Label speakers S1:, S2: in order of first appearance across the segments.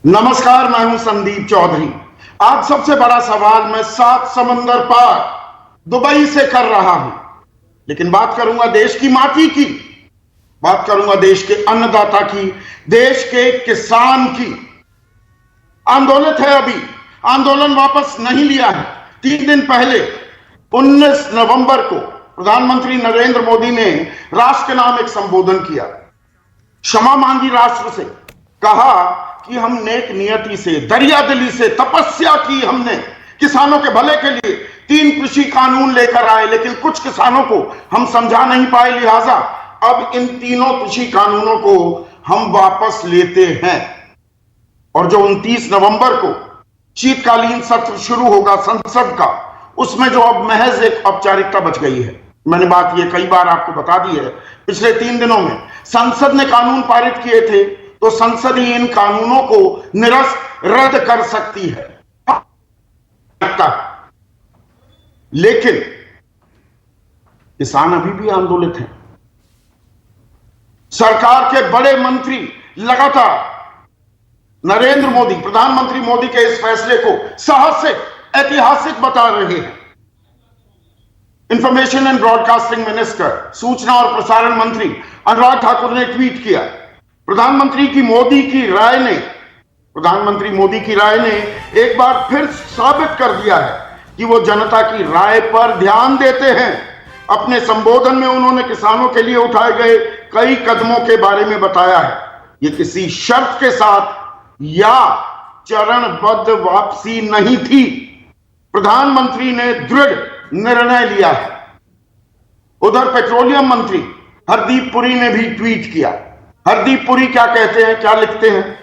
S1: नमस्कार, मैं हूं संदीप चौधरी। आज सबसे बड़ा सवाल मैं 7 समंदर पार दुबई से कर रहा हूं, लेकिन बात करूंगा देश की माटी की, बात करूंगा देश के अन्नदाता की, देश के किसान की। आंदोलित है अभी, आंदोलन वापस नहीं लिया है। 3 दिन पहले 19 नवंबर को प्रधानमंत्री नरेंद्र मोदी ने राष्ट्र के नाम एक संबोधन किया, क्षमा मांगी राष्ट्र से, कहा कि हम नेक नियति से, दरिया दिली से तपस्या की हमने किसानों के भले के लिए। 3 कृषि कानून लेकर आए, लेकिन कुछ किसानों को हम समझा नहीं पाए, लिहाजा अब इन तीनों कृषि कानूनों को हम वापस लेते हैं। और जो 29 नवंबर को शीतकालीन सत्र शुरू होगा संसद का, उसमें जो अब महज एक औपचारिकता बच गई है। मैंने बात ये कई बार आपको बता दी है। पिछले 3 दिनों में संसद ने कानून पारित किए थे, तो संसद ही इन कानूनों को निरस्त रद्द कर सकती है। लेकिन किसान अभी भी आंदोलित हैं। सरकार के बड़े मंत्री लगातार नरेंद्र मोदी, प्रधानमंत्री मोदी के इस फैसले को साहसिक, ऐतिहासिक बता रहे हैं। इंफॉर्मेशन एंड ब्रॉडकास्टिंग मिनिस्टर, सूचना और प्रसारण मंत्री अनुराग ठाकुर ने ट्वीट किया, प्रधानमंत्री मोदी की राय ने एक बार फिर साबित कर दिया है कि वो जनता की राय पर ध्यान देते हैं। अपने संबोधन में उन्होंने किसानों के लिए उठाए गए कई कदमों के बारे में बताया है। ये किसी शर्त के साथ या चरणबद्ध वापसी नहीं थी। प्रधानमंत्री ने दृढ़ निर्णय लिया है। उधर पेट्रोलियम मंत्री हरदीप पुरी ने भी ट्वीट किया। हरदीप पुरी क्या कहते हैं, क्या लिखते हैं?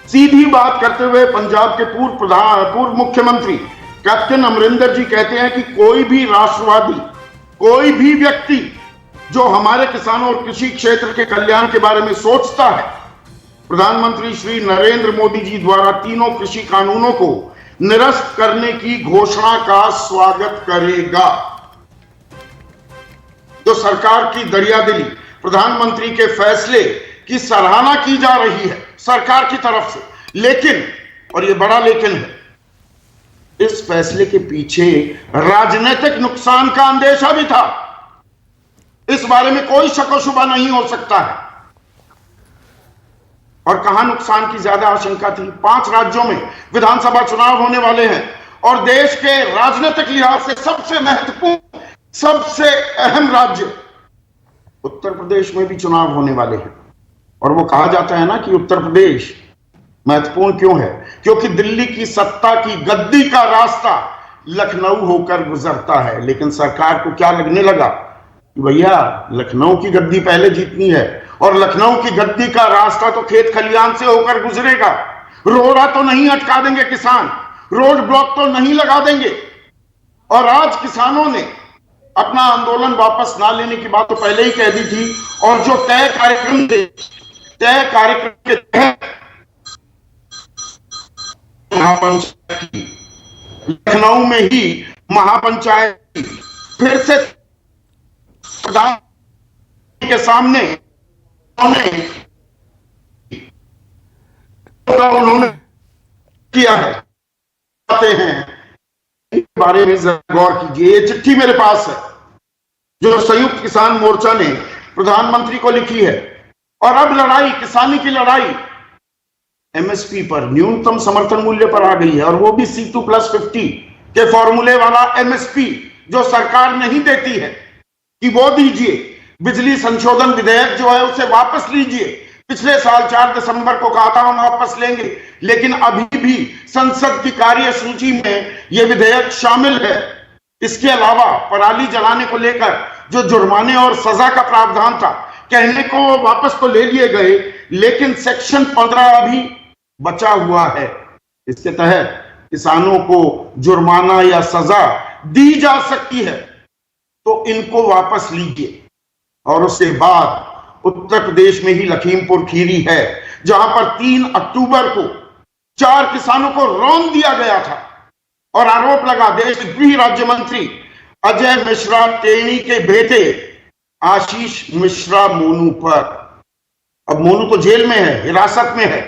S1: सीधी बात करते हुए पंजाब के पूर्व मुख्यमंत्री कैप्टन अमरिंदर जी कहते हैं कि कोई भी राष्ट्रवादी, कोई भी व्यक्ति जो हमारे किसानों और कृषि क्षेत्र के कल्याण के बारे में सोचता है, प्रधानमंत्री श्री नरेंद्र मोदी जी द्वारा तीनों कृषि कानूनों को निरस्त करने की घोषणा का स्वागत करेगा। जो सरकार की दरियादिली, प्रधानमंत्री के फैसले की सराहना की जा रही है सरकार की तरफ से, लेकिन, और यह बड़ा लेकिन है, इस फैसले के पीछे राजनीतिक नुकसान का अंदेशा भी था। इस बारे में कोई शक व शुबा नहीं हो सकता है। और कहां नुकसान की ज्यादा आशंका थी? 5 राज्यों में विधानसभा चुनाव होने वाले हैं और देश के राजनीतिक लिहाज से सबसे महत्वपूर्ण, सबसे अहम राज्य उत्तर प्रदेश में भी चुनाव होने वाले हैं। और वो कहा जाता है ना कि उत्तर प्रदेश महत्वपूर्ण क्यों है? क्योंकि दिल्ली की सत्ता की गद्दी का रास्ता लखनऊ होकर गुजरता है। लेकिन सरकार को क्या लगने लगा कि भैया लखनऊ की गद्दी पहले जीतनी है, और लखनऊ की गद्दी का रास्ता तो खेत खलियान से होकर गुजरेगा। रोड़ा तो नहीं अटका देंगे किसान, रोड ब्लॉक तो नहीं लगा देंगे। और आज किसानों ने अपना आंदोलन वापस ना लेने की बात तो पहले ही कह दी थी, और जो तय कार्यक्रम के तहत लखनऊ में ही महापंचायत फिर से प्रधानमंत्री के सामने उन्होंने किया है। आते हैं बारे में गौर कीजिए। ये चिट्ठी मेरे पास है जो संयुक्त किसान मोर्चा ने प्रधानमंत्री को लिखी है। और अब लड़ाई, किसानी की लड़ाई एमएसपी पर, न्यूनतम समर्थन मूल्य पर आ गई है, और वो भी C2+50 के फॉर्मूले वाला एमएसपी जो सरकार नहीं देती है कि वो दीजिए। बिजली संशोधन विधेयक जो है उसे वापस लीजिए। पिछले साल 4 दिसंबर को कहा था हम वापस लेंगे, लेकिन अभी भी संसद की कार्य सूची में यह विधेयक शामिल है। इसके अलावा पराली जलाने को लेकर जो जुर्माने और सजा का प्रावधान था, कहने को वापस तो ले लिए गए, लेकिन सेक्शन 15 अभी बचा हुआ है। इसके तहत किसानों को जुर्माना या सजा दी जा सकती है, तो इनको वापस लीजिए। और उसके बाद उत्तर प्रदेश में ही लखीमपुर खीरी है, जहां पर 3 अक्टूबर को 4 किसानों को रौंद दिया गया था, और आरोप लगा देश के गृह राज्य मंत्री अजय मिश्रा टेनी के बेटे आशीष मिश्रा मोनू पर। अब मोनू तो जेल में है, हिरासत में है,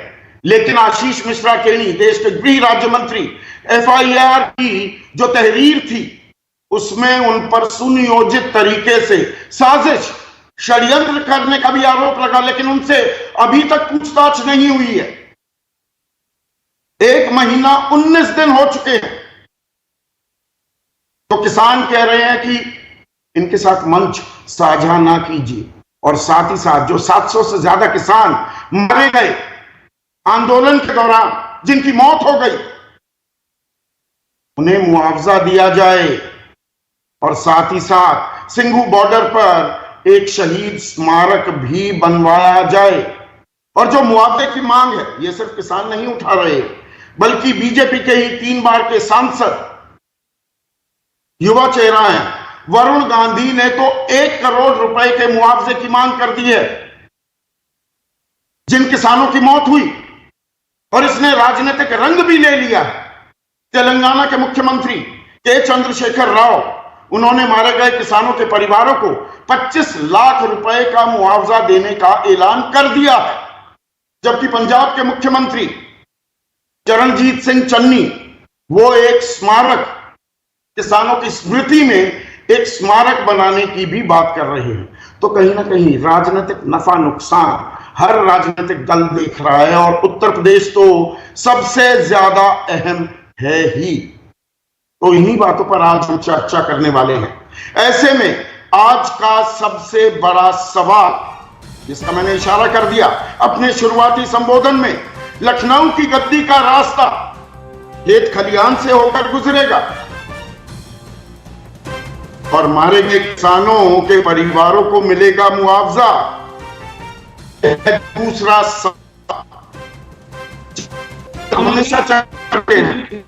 S1: लेकिन आशीष मिश्रा केनी, देश के गृह राज्य मंत्री, एफआईआर की जो तहरीर थी उसमें उन पर सुनियोजित तरीके से साजिश, षड्यंत्र करने का भी आरोप लगा, लेकिन उनसे अभी तक पूछताछ नहीं हुई है। 1 महीना 19 दिन हो चुके हैं। तो किसान कह रहे हैं कि इनके साथ मंच साझा ना कीजिए, और साथ ही साथ जो 700 से ज्यादा किसान मारे गए आंदोलन के दौरान, जिनकी मौत हो गई, उन्हें मुआवजा दिया जाए, और साथ ही साथ सिंघू बॉर्डर पर एक शहीद स्मारक भी बनवाया जाए। और जो मुआवजे की मांग है, ये सिर्फ किसान नहीं उठा रहे, बल्कि बीजेपी के ही 3 बार के सांसद, युवा चेहरा हैं, वरुण गांधी ने तो 1 करोड़ रुपए के मुआवजे की मांग कर दी है जिन किसानों की मौत हुई। और इसने राजनीतिक रंग भी ले लिया है। तेलंगाना के मुख्यमंत्री के चंद्रशेखर राव, उन्होंने मारे गए किसानों के परिवारों को 25 लाख रुपए का मुआवजा देने का ऐलान कर दिया है, जबकि पंजाब के मुख्यमंत्री चरणजीत सिंह चन्नी, वो एक स्मारक, किसानों की स्मृति में एक स्मारक बनाने की भी बात कर रहे हैं। तो कहीं ना कहीं राजनीतिक नफा नुकसान हर राजनीतिक दल देख रहा है, और उत्तर प्रदेश तो सबसे ज्यादा अहम है ही। तो इन्हीं बातों पर आज हम चर्चा करने वाले हैं। ऐसे में आज का सबसे बड़ा सवाल, जिसका मैंने इशारा कर दिया अपने शुरुआती संबोधन में, लखनऊ की गद्दी का रास्ता खेत खलियान से होकर गुजरेगा, और मारे गए किसानों के परिवारों को मिलेगा मुआवजा। दूसरा हमेशा करते हैं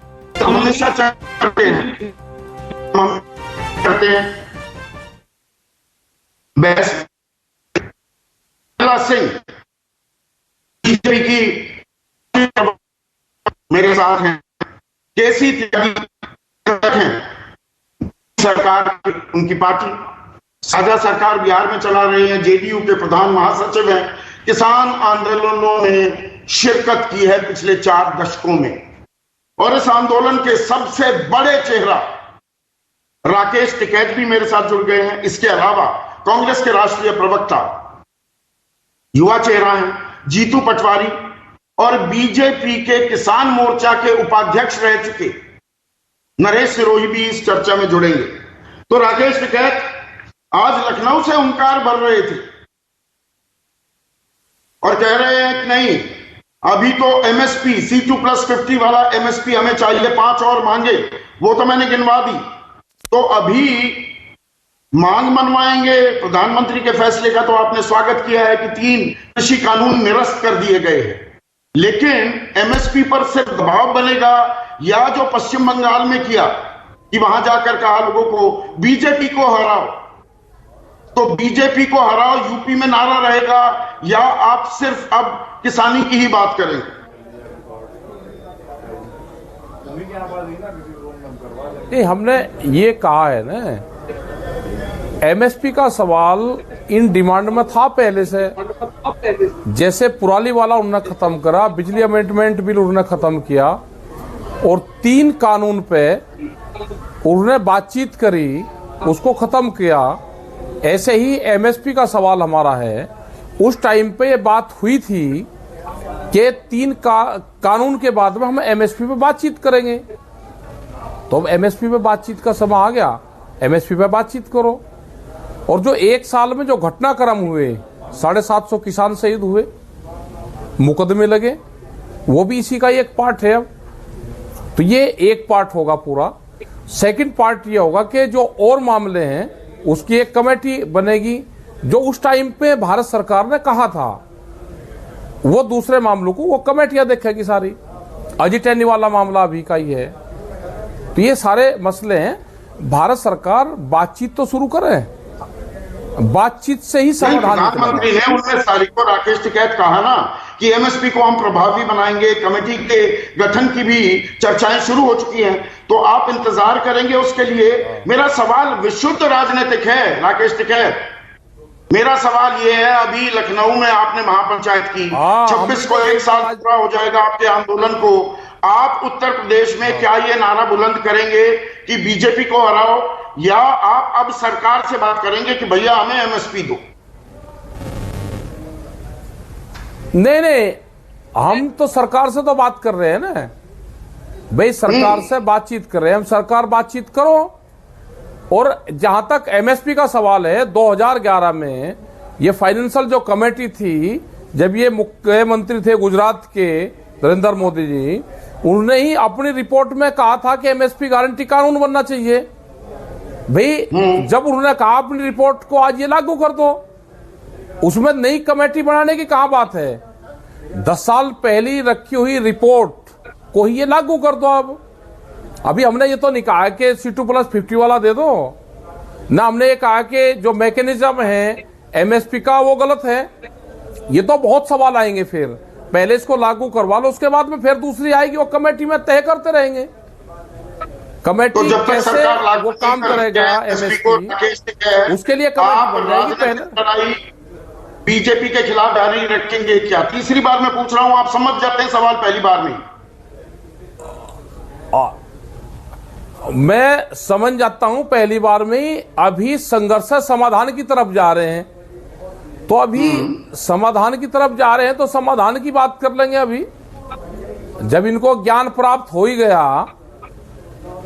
S1: सिंह बीजेपी की मेरे साथ हैं, केसी त्यागी हैं, सरकार उनकी पार्टी साझा सरकार बिहार में चला रहे हैं, जेडीयू के प्रधान महासचिव हैं, किसान आंदोलनों में शिरकत की है पिछले 4 दशकों में। और इस आंदोलन के सबसे बड़े चेहरा राकेश टिकैत भी मेरे साथ जुड़ गए हैं। इसके अलावा कांग्रेस के राष्ट्रीय प्रवक्ता, युवा चेहरा हैं जीतू पटवारी, और बीजेपी के किसान मोर्चा के उपाध्यक्ष रह चुके नरेश सिरोही भी इस चर्चा में जुड़ेंगे। तो राकेश टिकैत आज लखनऊ से हुंकार भर रहे थे और कह रहे हैं कि नहीं, अभी तो एमएसपी C2+50 वाला एमएसपी हमें चाहिए, 5 और मांगे, वो तो मैंने गिनवा दी। तो अभी मांग मनवाएंगे। प्रधानमंत्री के फैसले का तो आपने स्वागत किया है कि 3 कृषि कानून निरस्त कर दिए गए हैं, लेकिन एमएसपी पर सिर्फ दबाव बनेगा, या जो पश्चिम बंगाल में किया कि वहां जाकर कहा लोगों को बीजेपी को हराओ, तो बीजेपी को हराओ यूपी में नारा रहेगा, या आप सिर्फ अब किसानी की ही बात करेंगे?
S2: नहीं, हमने ये कहा है ना, एमएसपी का सवाल इन डिमांड में था पहले से। जैसे पुराली वाला उन्होंने खत्म करा, बिजली अमेंडमेंट बिल उन्होंने खत्म किया, और 3 कानून पे उन्होंने बातचीत करी, उसको खत्म किया। ऐसे ही एमएसपी का सवाल हमारा है। उस टाइम पे ये बात हुई थी कि 3 कानून के बाद में हम एमएसपी पे बातचीत करेंगे। तो अब एमएसपी पे बातचीत का समय आ गया, एमएसपी पे बातचीत करो। और जो 1 साल में जो घटनाक्रम हुए, 750 किसान शहीद हुए, मुकदमे लगे, वो भी इसी का एक पार्ट है। अब तो ये एक पार्ट होगा पूरा। सेकंड पार्ट ये होगा कि जो और मामले हैं उसकी एक कमेटी बनेगी, जो उस टाइम पे भारत सरकार ने कहा था, वो दूसरे मामलों को वो कमेटियां देखेगी सारी। अजीत टैनी वाला मामला अभी का ही है। तो ये सारे मसले हैं। भारत सरकार बातचीत तो शुरू करे, बातचीत से ही समाधान।
S1: प्रधानमंत्री ने 19 तारीख को राकेश टिकैत कहा ना कि एमएसपी को हम प्रभावी बनाएंगे, कमेटी के गठन की भी चर्चाएं शुरू हो चुकी हैं, तो आप इंतजार करेंगे उसके लिए? मेरा सवाल विशुद्ध राजनीतिक है राकेश टिकैत। मेरा सवाल ये है, अभी लखनऊ में आपने महापंचायत की, 26 को 1 साल पूरा हो जाएगा आपके आंदोलन को। आप उत्तर प्रदेश में क्या ये नारा बुलंद करेंगे कि बीजेपी को हराओ, या आप अब सरकार से बात करेंगे कि भैया हमें एमएसपी दो?
S2: नहीं, हम तो सरकार से तो बात कर रहे हैं ना भाई, सरकार से बातचीत कर रहे हैं हम। सरकार बातचीत करो। और जहां तक एमएसपी का सवाल है, 2011 में ये फाइनेंशियल जो कमेटी थी, जब ये मुख्यमंत्री थे गुजरात के नरेंद्र मोदी जी, उन्होंने ही अपनी रिपोर्ट में कहा था कि एमएसपी गारंटी कानून बनना चाहिए भाई। जब उन्होंने कहा अपनी रिपोर्ट को, आज ये लागू कर दो, उसमें नई कमेटी बनाने की कहां बात है? 10 साल पहले रखी हुई रिपोर्ट को ही ये लागू कर दो। अब अभी हमने ये तो नहीं कहा कि C2+50 वाला दे दो ना, हमने ये कहा कि जो मैकेनिज्म है एमएसपी का वो गलत है। ये तो बहुत सवाल आएंगे, फिर पहले इसको लागू करवा लो, उसके बाद में फिर दूसरी आएगी, वो कमेटी में तय करते रहेंगे कमेटी
S1: तो
S2: कैसे वो काम करेगा एमएसपी, उसके लिए कमेटी बन जाएगी। पहले
S1: बीजेपी के खिलाफ जारी रखेंगे क्या? तीसरी बार मैं पूछ रहा हूं, आप समझ जाते हैं सवाल पहली बार में।
S2: मैं समझ जाता हूं पहली बार में ही। अभी संघर्ष समाधान की तरफ जा रहे हैं, तो अभी समाधान की तरफ जा रहे हैं तो समाधान की बात कर लेंगे। अभी जब इनको ज्ञान प्राप्त हो ही गया,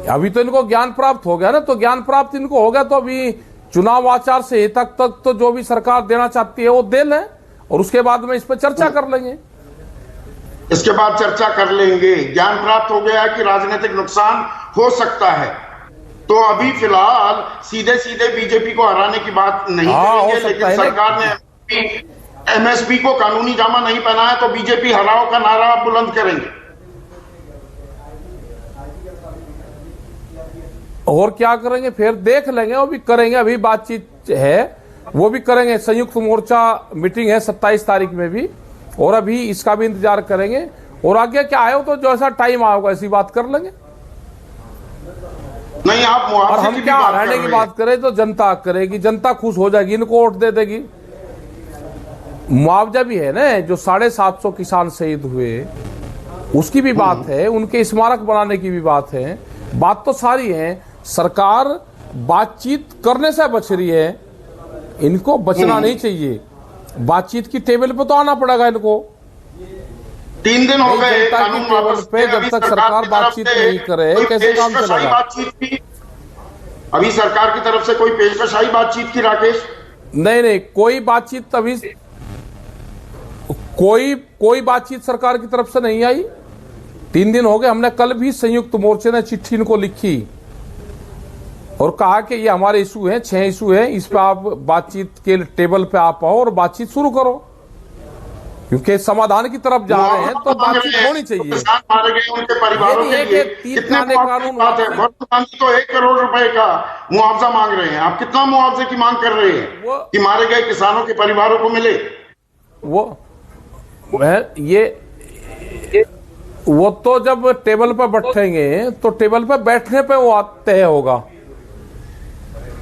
S2: अभी तो इनको ज्ञान प्राप्त हो गया ना, तो ज्ञान प्राप्त इनको हो गया, तो अभी चुनाव आचार संहिता तक तो जो भी सरकार देना चाहती है वो दे लें, और उसके बाद में इस पर चर्चा कर लेंगे।
S1: इसके बाद चर्चा कर लेंगे। ज्ञान प्राप्त हो गया कि राजनीतिक नुकसान हो सकता है, तो अभी फिलहाल सीधे सीधे बीजेपी को हराने की बात नहीं करेंगे, लेकिन सरकार ने एमएसपी को कानूनी जामा नहीं पहना है, तो बीजेपी हराओ का नारा आप बुलंद करेंगे।
S2: और क्या करेंगे फिर देख लेंगे, वो भी करेंगे। अभी बातचीत है, वो भी करेंगे। संयुक्त मोर्चा मीटिंग है 27 तारीख में भी, और अभी इसका भी इंतजार करेंगे। और आगे क्या आए हो तो जैसा टाइम आएगा ऐसी बात कर लेंगे।
S1: नहीं, आप
S2: और हम क्या हराने की बात करें तो जनता करेगी, जनता खुश हो जाएगी, इनको वोट दे देगी। मुआवजा भी है ना, जो 750 किसान शहीद हुए उसकी भी बात है, उनके स्मारक बनाने की भी बात है। बात तो सारी है। सरकार बातचीत करने से बच रही है, इनको बचना नहीं चाहिए। बातचीत की टेबल पे तो आना पड़ेगा इनको।
S1: 3 दिन हो गए
S2: कानून वापस पे, जब तक सरकार बातचीत नहीं करे कैसे काम चलेगा?
S1: अभी सरकार की तरफ से कोई पेशकश आई बातचीत की राकेश?
S2: नहीं, कोई बातचीत अभी कोई बातचीत सरकार की तरफ से नहीं आई। 3 दिन हो गए। हमने कल भी संयुक्त मोर्चे ने चिट्ठी इनको लिखी और कहा कि ये हमारे इशू हैं, 6 इशू हैं, इस पे आप बातचीत के टेबल पे आप आओ और बातचीत शुरू करो, क्योंकि समाधान की तरफ जा रहे हैं तो बातचीत होनी चाहिए।
S1: किसान मारे गए, उनके परिवारों के लिए कितने कानून बात है। वर्तमान तो 1 करोड़ रुपए का मुआवजा मांग रहे हैं। आप कितना मुआवजे की मांग कर रहे हैं कि मारे गए किसानों के परिवारों को मिले?
S2: वो तो जब टेबल पर बैठेंगे तो टेबल पर बैठने पे वो तय होगा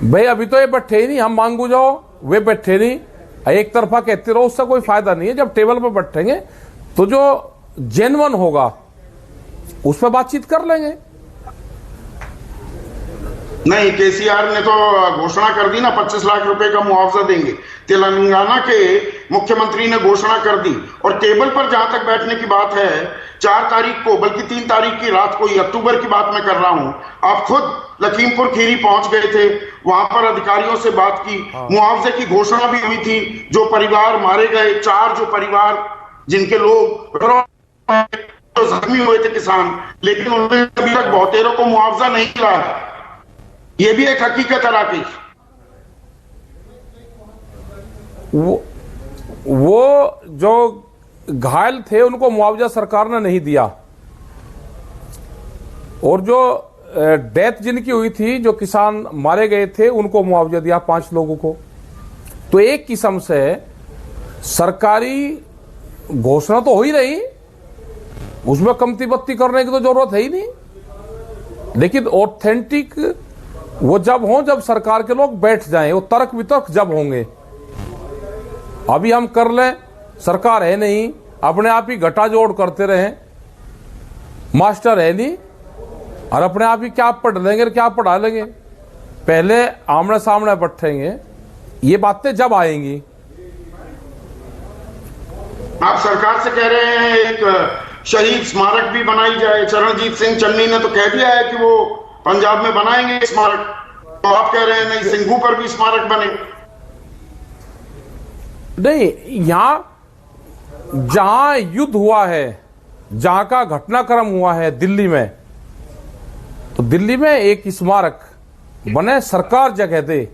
S2: भाई। अभी तो ये बैठे ही नहीं, हम मांगू जाओ, वे बैठे नहीं, एक तरफा कहते रहो, उससे कोई फायदा नहीं है। जब टेबल पर बैठेंगे तो जो जेन्युइन होगा उस पर बातचीत कर लेंगे।
S1: नहीं, केसीआर ने तो घोषणा कर दी ना, 25 लाख रुपए का मुआवजा देंगे। तेलंगाना के मुख्यमंत्री ने घोषणा कर दी। और टेबल पर जहां तक बैठने की बात है, 4 तारीख को, बल्कि 3 तारीख की रात को, अक्टूबर की बात मैं कर रहा हूं, आप खुद लखीमपुर खीरी पहुंच गए थे, वहां पर अधिकारियों से बात की, मुआवजे की घोषणा भी हुई थी। जो परिवार मारे गए, 4 जो परिवार जिनके लोग तो जख्मी हुए थे किसान, लेकिन उन्होंने अभी तक बहुतेरों को मुआवजा नहीं मिला है। ये भी एक हकीकत है राकेश।
S2: वो जो घायल थे उनको मुआवजा सरकार ने नहीं दिया, और जो डेथ जिनकी हुई थी, जो किसान मारे गए थे, उनको मुआवजा दिया 5 लोगों को। तो एक किस्म से सरकारी घोषणा तो हो ही रही, उसमें कमती बत्ती करने की तो जरूरत है ही नहीं। लेकिन ऑथेंटिक वो जब हो, जब सरकार के लोग बैठ जाएं, वो तर्क वितर्क जब होंगे अभी हम कर लें, सरकार है नहीं, अपने आप ही घटा जोड़ करते रहें, मास्टर है नहीं, और अपने आप ही क्या पढ़ लेंगे क्या पढ़ा लेंगे। पहले आमने सामने बैठेंगे, ये बातें जब आएंगी।
S1: आप सरकार से कह रहे हैं एक शहीद स्मारक भी बनाई जाए। चरणजीत सिंह चन्नी ने तो कह दिया है कि वो पंजाब में बनाएंगे स्मारक, तो आप कह रहे हैं नहीं, सिंघू पर भी स्मारक बने।
S2: नहीं, यहां जहां युद्ध हुआ है, जहां का घटनाक्रम हुआ है दिल्ली में, तो दिल्ली में एक स्मारक बने, सरकार जगह दे।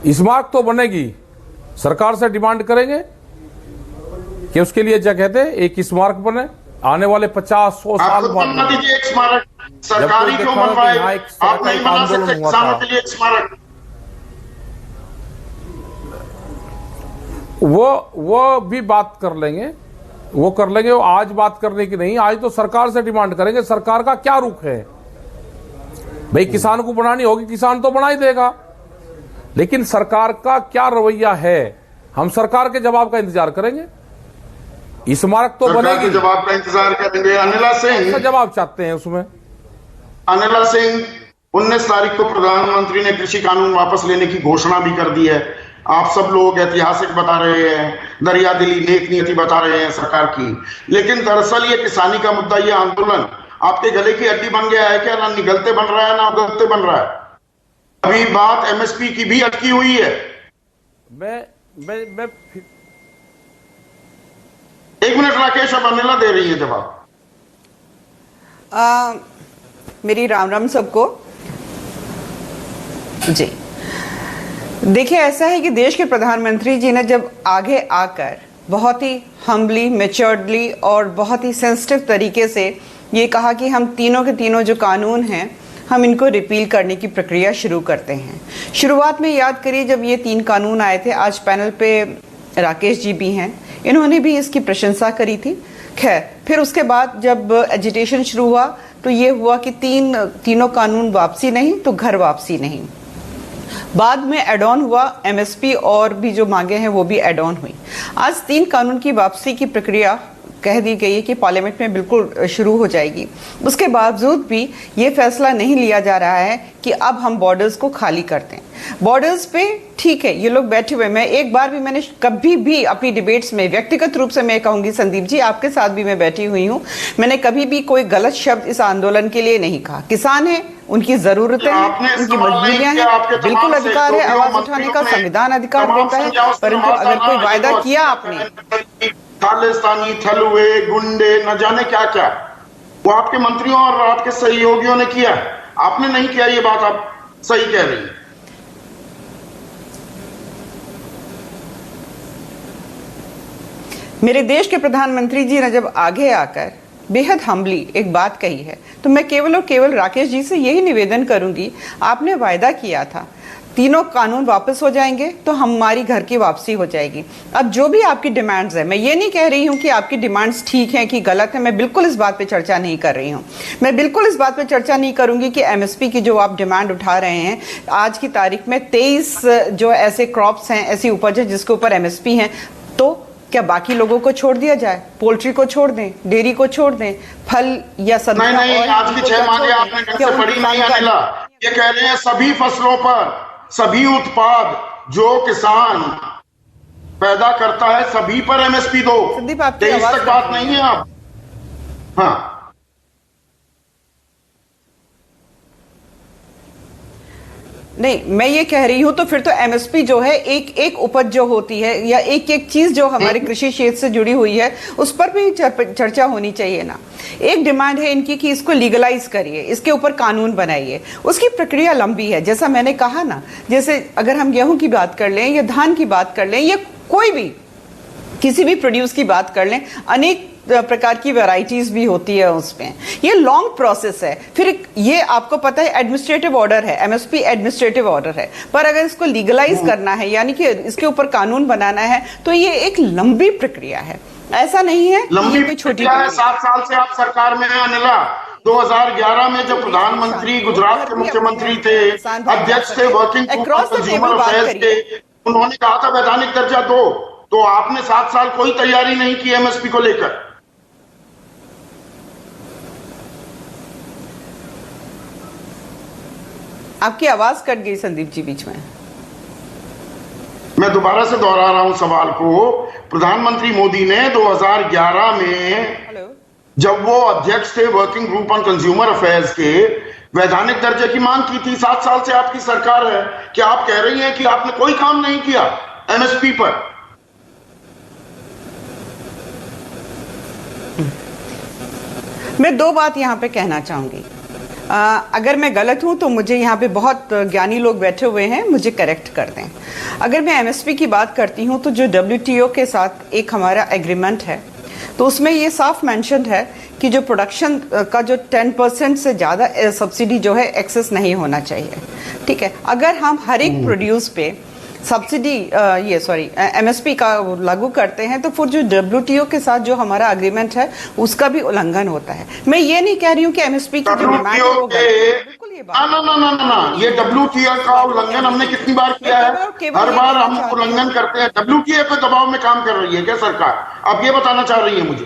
S2: स्मारक तो बनेगी, सरकार से डिमांड करेंगे कि उसके लिए जगह दे, एक स्मारक बने। आने वाले 50-100 साल बाद
S1: दीजिए एक स्मारक, सरकारी क्यों बनवाए? आप नहीं बना सकते किसानों के लिए एक स्मारक?
S2: वो भी बात कर लेंगे, वो कर लेंगे। वो आज बात करने की नहीं, आज तो सरकार से डिमांड करेंगे सरकार का क्या रुख है। भाई किसान को बनानी होगी, किसान तो बना ही देगा, लेकिन सरकार का क्या रवैया है, हम सरकार के जवाब का इंतजार करेंगे। स्मारक तो बनेगी,
S1: जवाब का इंतजार करेंगे। अनिला सिंह
S2: जवाब चाहते हैं उसमें।
S1: अनिला सिंह, 19 तारीख को प्रधानमंत्री ने कृषि कानून वापस लेने की घोषणा भी कर दी है। आप सब लोग ऐतिहासिक बता रहे हैं, दरिया दिली नेक नीति बता रहे हैं सरकार की, लेकिन दरअसल ये किसानी का मुद्दा, ये आंदोलन आपके गले की हड्डी बन गया है क्या? ना निगलते बन रहा है ना उगलते बन रहा है। अभी बात एमएसपी की भी अटकी हुई है।
S2: मैं
S1: 1 मिनट राकेश, अब अनिला दे रही है जवाब।
S3: मेरी राम राम सबको जी। देखिए, ऐसा है कि देश के प्रधानमंत्री जी ने जब आगे आकर बहुत ही हम्बली, मैच्योर्डली और बहुत ही सेंसिटिव तरीके से ये कहा कि हम तीनों के तीनों जो कानून हैं हम इनको रिपील करने की प्रक्रिया शुरू करते हैं। शुरुआत में याद करिए जब ये 3 कानून आए थे, आज पैनल पे राकेश जी भी हैं, इन्होंने भी इसकी प्रशंसा करी थी। खैर, फिर उसके बाद जब एजिटेशन शुरू हुआ तो ये हुआ कि तीनों कानून वापसी नहीं तो घर वापसी नहीं। बाद में एड ऑन हुआ, एमएसपी और भी जो मांगे हैं वो भी एड ऑन हुई। आज 3 कानून की वापसी की प्रक्रिया कह दी गई है कि पार्लियामेंट में बिल्कुल शुरू हो जाएगी। उसके बावजूद भी ये फैसला नहीं लिया जा रहा है कि अब हम बॉर्डर्स को खाली कर दें। बॉर्डर्स पे ठीक है ये लोग बैठे हुए, मैं एक बार भी मैंने कभी भी अपनी डिबेट्स में व्यक्तिगत रूप से मैं कहूंगी, संदीप जी आपके साथ भी मैं बैठी हुई हूँ, मैंने कभी भी कोई गलत शब्द इस आंदोलन के लिए नहीं कहा। किसान है, उनकी जरूरतें हैं, उनकी मजबूरियां हैं, बिल्कुल अधिकार है आवाज उठाने का, संविधान अधिकार देता है। परंतु अगर कोई वायदा किया आपने,
S1: खालिस्तानी थलुए गुंडे न जाने क्या क्या वो आपके मंत्रियों और आपके सहयोगियों ने किया, आपने नहीं किया। ये बात आप सही कह रही हैं।
S3: मेरे देश के प्रधानमंत्री जी ने जब आगे आकर बेहद हम्बली एक बात कही है, तो मैं केवल और केवल राकेश जी से यही निवेदन करूंगी, आपने वायदा किया था तीनों कानून वापस हो जाएंगे तो हमारी घर की वापसी हो जाएगी। अब जो भी आपकी डिमांड्स है, मैं ये नहीं कह रही हूँ कि आपकी डिमांड्स ठीक हैं कि गलत है, मैं बिल्कुल इस बात पे चर्चा नहीं कर रही हूँ। मैं बिल्कुल इस बात पे चर्चा नहीं करूंगी कि एमएसपी की जो आप डिमांड उठा रहे हैं, आज की तारीख में 23 जो ऐसे क्रॉप्स हैं, ऐसी उपज है जिसके ऊपर एमएसपी है, तो क्या बाकी लोगों को छोड़ दिया जाए? पोल्ट्री को छोड़ दें, डेयरी को छोड़ दें, फल या सब्जियां?
S1: नहीं, आज की 6 मांगे आपने ढंग से पढ़ी नहीं अनिला। ये कह रहे हैं सभी फसलों पर, सभी उत्पाद जो किसान पैदा करता है सभी पर एमएसपी दो।
S3: संदीप आपकी
S1: तेईस
S3: आवाज
S1: तक बात नहीं है आप। हाँ,
S3: नहीं, मैं ये कह रही हूं तो फिर तो एमएसपी जो है एक एक उपज जो होती है या एक एक चीज जो हमारे कृषि क्षेत्र से जुड़ी हुई है उस पर भी चर्चा होनी चाहिए ना। एक डिमांड है इनकी कि इसको लीगलाइज करिए, इसके ऊपर कानून बनाइए, उसकी प्रक्रिया लंबी है। जैसा मैंने कहा ना, जैसे अगर हम गेहूं की बात कर लें या धान की बात कर लें या कोई भी किसी भी प्रोड्यूस की बात कर लें, अनेक प्रकार की वैरायटीज भी होती है उसमें, ये लॉन्ग प्रोसेस है। फिर ये आपको पता है एडमिनिस्ट्रेटिव ऑर्डर है, एमएसपी एडमिनिस्ट्रेटिव ऑर्डर है, पर अगर इसको लीगलाइज करना है यानी कि इसके ऊपर कानून बनाना है तो ये एक लंबी प्रक्रिया है, ऐसा नहीं है
S1: लंबी
S3: कोई छोटी
S1: है। 7 साल से आप सरकार में हैं अनिला। 2011 में जब प्रधानमंत्री गुजरात के मुख्यमंत्री थे, अध्यक्ष थे working group of consumer affairs के, उन्होंने कहा था वैधानिक दर्जा दो, तो आपने 7 साल कोई तैयारी नहीं की एमएसपी को लेकर।
S3: आपकी आवाज कट गई संदीप जी बीच में।
S1: मैं दोबारा से दोहरा रहा हूं सवाल को। प्रधानमंत्री मोदी ने 2011 में
S3: हेलो,
S1: जब वो अध्यक्ष थे working group on consumer affairs के, वैधानिक दर्जे की मांग की थी। 7 साल से आपकी सरकार है, क्या आप कह रही हैं कि आपने कोई काम नहीं किया एमएसपी पर?
S3: मैं 2 बात यहाँ पे कहना चाहूंगी। अगर मैं गलत हूं तो मुझे यहाँ पे बहुत ज्ञानी लोग बैठे हुए हैं, मुझे करेक्ट कर दें। अगर मैं एमएसपी की बात करती हूं तो जो डब्ल्यूटीओ के साथ एक हमारा एग्रीमेंट है, तो उसमें ये साफ मेंशन है कि जो प्रोडक्शन का जो 10% से ज़्यादा सब्सिडी जो है एक्सेस नहीं होना चाहिए। ठीक है, अगर हम हर एक प्रोड्यूस पे सब्सिडी एमएसपी का लागू करते हैं तो फिर जो डब्ल्यूटीओ के साथ जो हमारा एग्रीमेंट है उसका भी उल्लंघन होता है। मैं ये नहीं कह रही हूँ कि एमएसपी की जो डिमांड है वो गलत है, बिल्कुल ये बात
S1: ना, ये डब्ल्यूटीओ का उल्लंघन हमने कितनी बार किया है? हर बार हम उल्लंघन करते हैं। डब्ल्यूटीओ के दबाव में काम कर रही है क्या सरकार? आप ये बताना चाह रही है मुझे?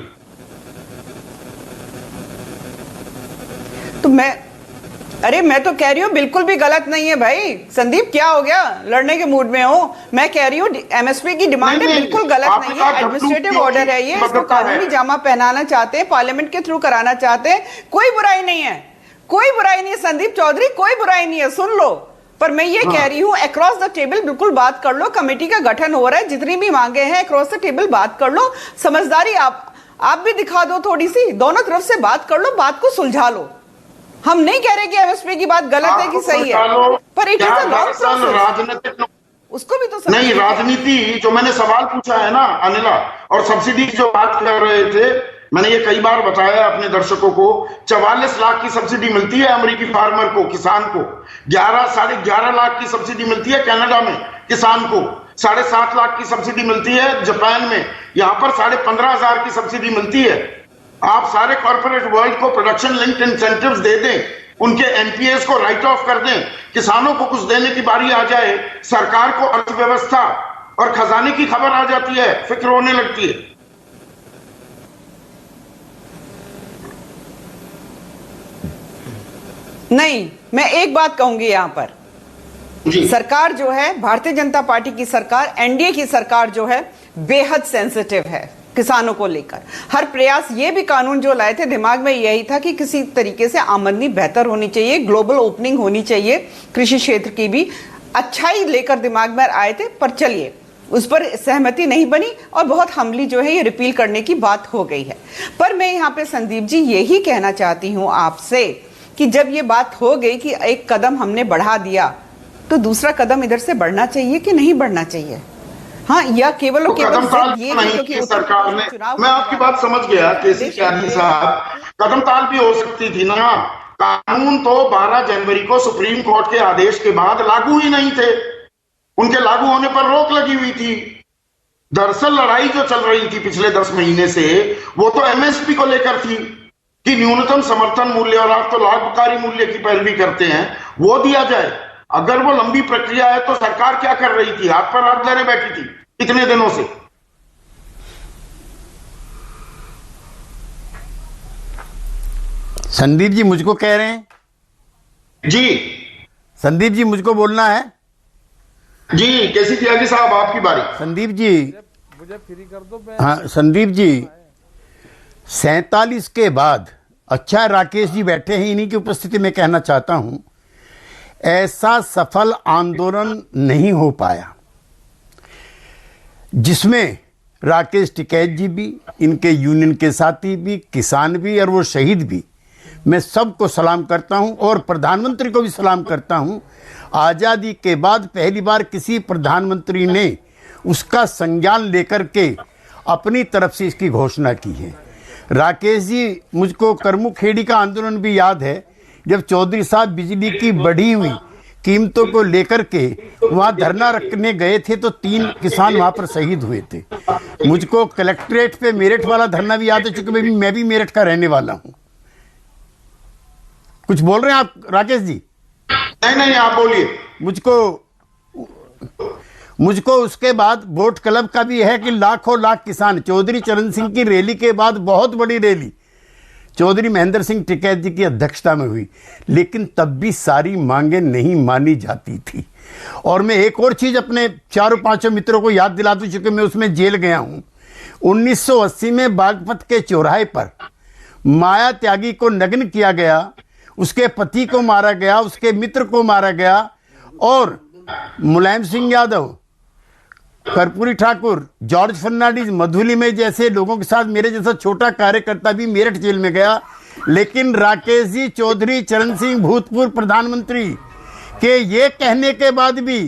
S3: तो मैं तो कह रही हूँ बिल्कुल भी गलत नहीं है भाई। संदीप क्या हो गया, लड़ने के मूड में हो? मैं कह रही हूँ एमएसपी की डिमांड है, बिल्कुल गलत नहीं है। एडमिनिस्ट्रेटिव ऑर्डर है ये, इसको कानूनी जामा पहनाना चाहते हैं, पार्लियामेंट के थ्रू कराना चाहते हैं, कोई बुराई नहीं है, कोई बुराई नहीं है संदीप चौधरी, कोई बुराई नहीं है, सुन लो। पर मैं ये कह रही हूँ अक्रॉस द टेबल बिल्कुल बात कर लो। कमेटी का गठन हो रहा है, जितनी भी मांगे हैं अक्रॉस द टेबल बात कर लो। समझदारी आप भी दिखा दो थोड़ी सी, दोनों तरफ से बात कर लो, बात को सुलझा लो। हम नहीं कह रहे कि एमएसपी की बात गलत है कि सही है, पर it is a long process.
S1: राजनीतिक
S3: उसको भी तो
S1: नहीं, राजनीति जो मैंने सवाल पूछा है ना अनिला, और सब्सिडी जो बात कर रहे थे, मैंने ये कई बार बताया अपने दर्शकों को। 44 लाख की सब्सिडी मिलती है अमेरिकी फार्मर को, किसान को। 11-11.5 लाख की सब्सिडी मिलती है कनाडा में किसान को। 7.5 लाख की सब्सिडी मिलती है जापान में। यहां पर 15,500 की सब्सिडी मिलती है। आप सारे कॉर्पोरेट वर्ल्ड को प्रोडक्शन लिंक्ड इंसेंटिव्स दे दें, उनके एनपीएस को राइट ऑफ कर दें, किसानों को कुछ देने की बारी आ जाए, सरकार को अर्थव्यवस्था और खजाने की खबर आ जाती है, फिक्र होने लगती है।
S3: नहीं, मैं एक बात कहूंगी यहां पर, सरकार जो है भारतीय जनता पार्टी की सरकार, एनडीए की सरकार जो है बेहद सेंसिटिव है किसानों को लेकर। हर प्रयास, ये भी कानून जो लाए थे दिमाग में यही था कि किसी तरीके से आमदनी बेहतर होनी चाहिए, ग्लोबल ओपनिंग होनी चाहिए, कृषि क्षेत्र की भी अच्छाई लेकर दिमाग में आए थे। पर चलिए, उस पर सहमति नहीं बनी और बहुत हमली जो है ये रिपील करने की बात हो गई है। पर मैं यहाँ पे संदीप जी यही कहना चाहती हूँ आपसे कि जब ये बात हो गई कि एक कदम हमने बढ़ा दिया, तो दूसरा कदम इधर से बढ़ना चाहिए कि नहीं बढ़ना चाहिए? हाँ, या केवल और केवल
S1: ये नहीं कि सरकार ने, मैं आपकी बात समझ गया केसी त्यागी साहब, कदम ताल भी हो सकती थी ना। कानून तो 12 जनवरी को सुप्रीम कोर्ट के आदेश के बाद लागू ही नहीं थे, उनके लागू होने पर रोक लगी हुई थी। दरअसल लड़ाई जो चल रही थी पिछले 10 महीने से, वो तो एमएसपी को लेकर थी कि न्यूनतम समर्थन मूल्य, और आप तो लाभकारी मूल्य की पैरवी करते हैं, वो दिया जाए। अगर वो लंबी प्रक्रिया है तो सरकार क्या कर रही थी? हाथ पर हाथ धरे बैठी थी इतने दिनों से।
S4: संदीप जी मुझको कह रहे हैं?
S1: जी
S4: संदीप जी मुझको बोलना है?
S1: जी केसी त्यागी साहब आपकी बारी।
S4: संदीप जी
S2: मुझे फ्री कर दो।
S4: हाँ संदीप जी, 47 के बाद, अच्छा राकेश जी बैठे हैं, इन्हीं की उपस्थिति में कहना चाहता हूं, ऐसा सफल आंदोलन नहीं हो पाया जिसमें राकेश टिकैत जी भी, इनके यूनियन के साथी भी, किसान भी और वो शहीद भी, मैं सबको सलाम करता हूं और प्रधानमंत्री को भी सलाम करता हूं। आज़ादी के बाद पहली बार किसी प्रधानमंत्री ने उसका संज्ञान लेकर के अपनी तरफ से इसकी घोषणा की है। राकेश जी, मुझको करमुखेड़ी का आंदोलन भी याद है, जब चौधरी साहब बिजली की बढ़ी हुई कीमतों को लेकर के वहां धरना रखने गए थे तो 3 किसान वहां पर शहीद हुए थे। मुझको कलेक्ट्रेट पे मेरठ वाला धरना भी याद है, चूंकि मैं भी मेरठ का रहने वाला हूं। कुछ बोल रहे हैं आप राकेश जी?
S1: नहीं, आप बोलिए।
S4: मुझको मुझको उसके बाद वोट क्लब का भी है कि लाखों लाख किसान, चौधरी चरण सिंह की रैली के बाद बहुत बड़ी रैली चौधरी महेंद्र सिंह टिकैत जी की अध्यक्षता में हुई, लेकिन तब भी सारी मांगें नहीं मानी जाती थी। और मैं एक और चीज अपने चारों पांचों मित्रों को याद दिला दूं, चूंकि मैं उसमें जेल गया हूं। 1980 में बागपत के चौराहे पर माया त्यागी को नग्न किया गया, उसके पति को मारा गया, उसके मित्र को मारा गया, और मुलायम सिंह यादव, कर्पूरी ठाकुर, जॉर्ज फर्नांडिस, मधुलिमय जैसे लोगों के साथ मेरे जैसा छोटा कार्यकर्ता भी मेरठ जेल में गया। लेकिन राकेश जी, चौधरी चरण सिंह भूतपूर्व प्रधानमंत्री के ये कहने के बाद भी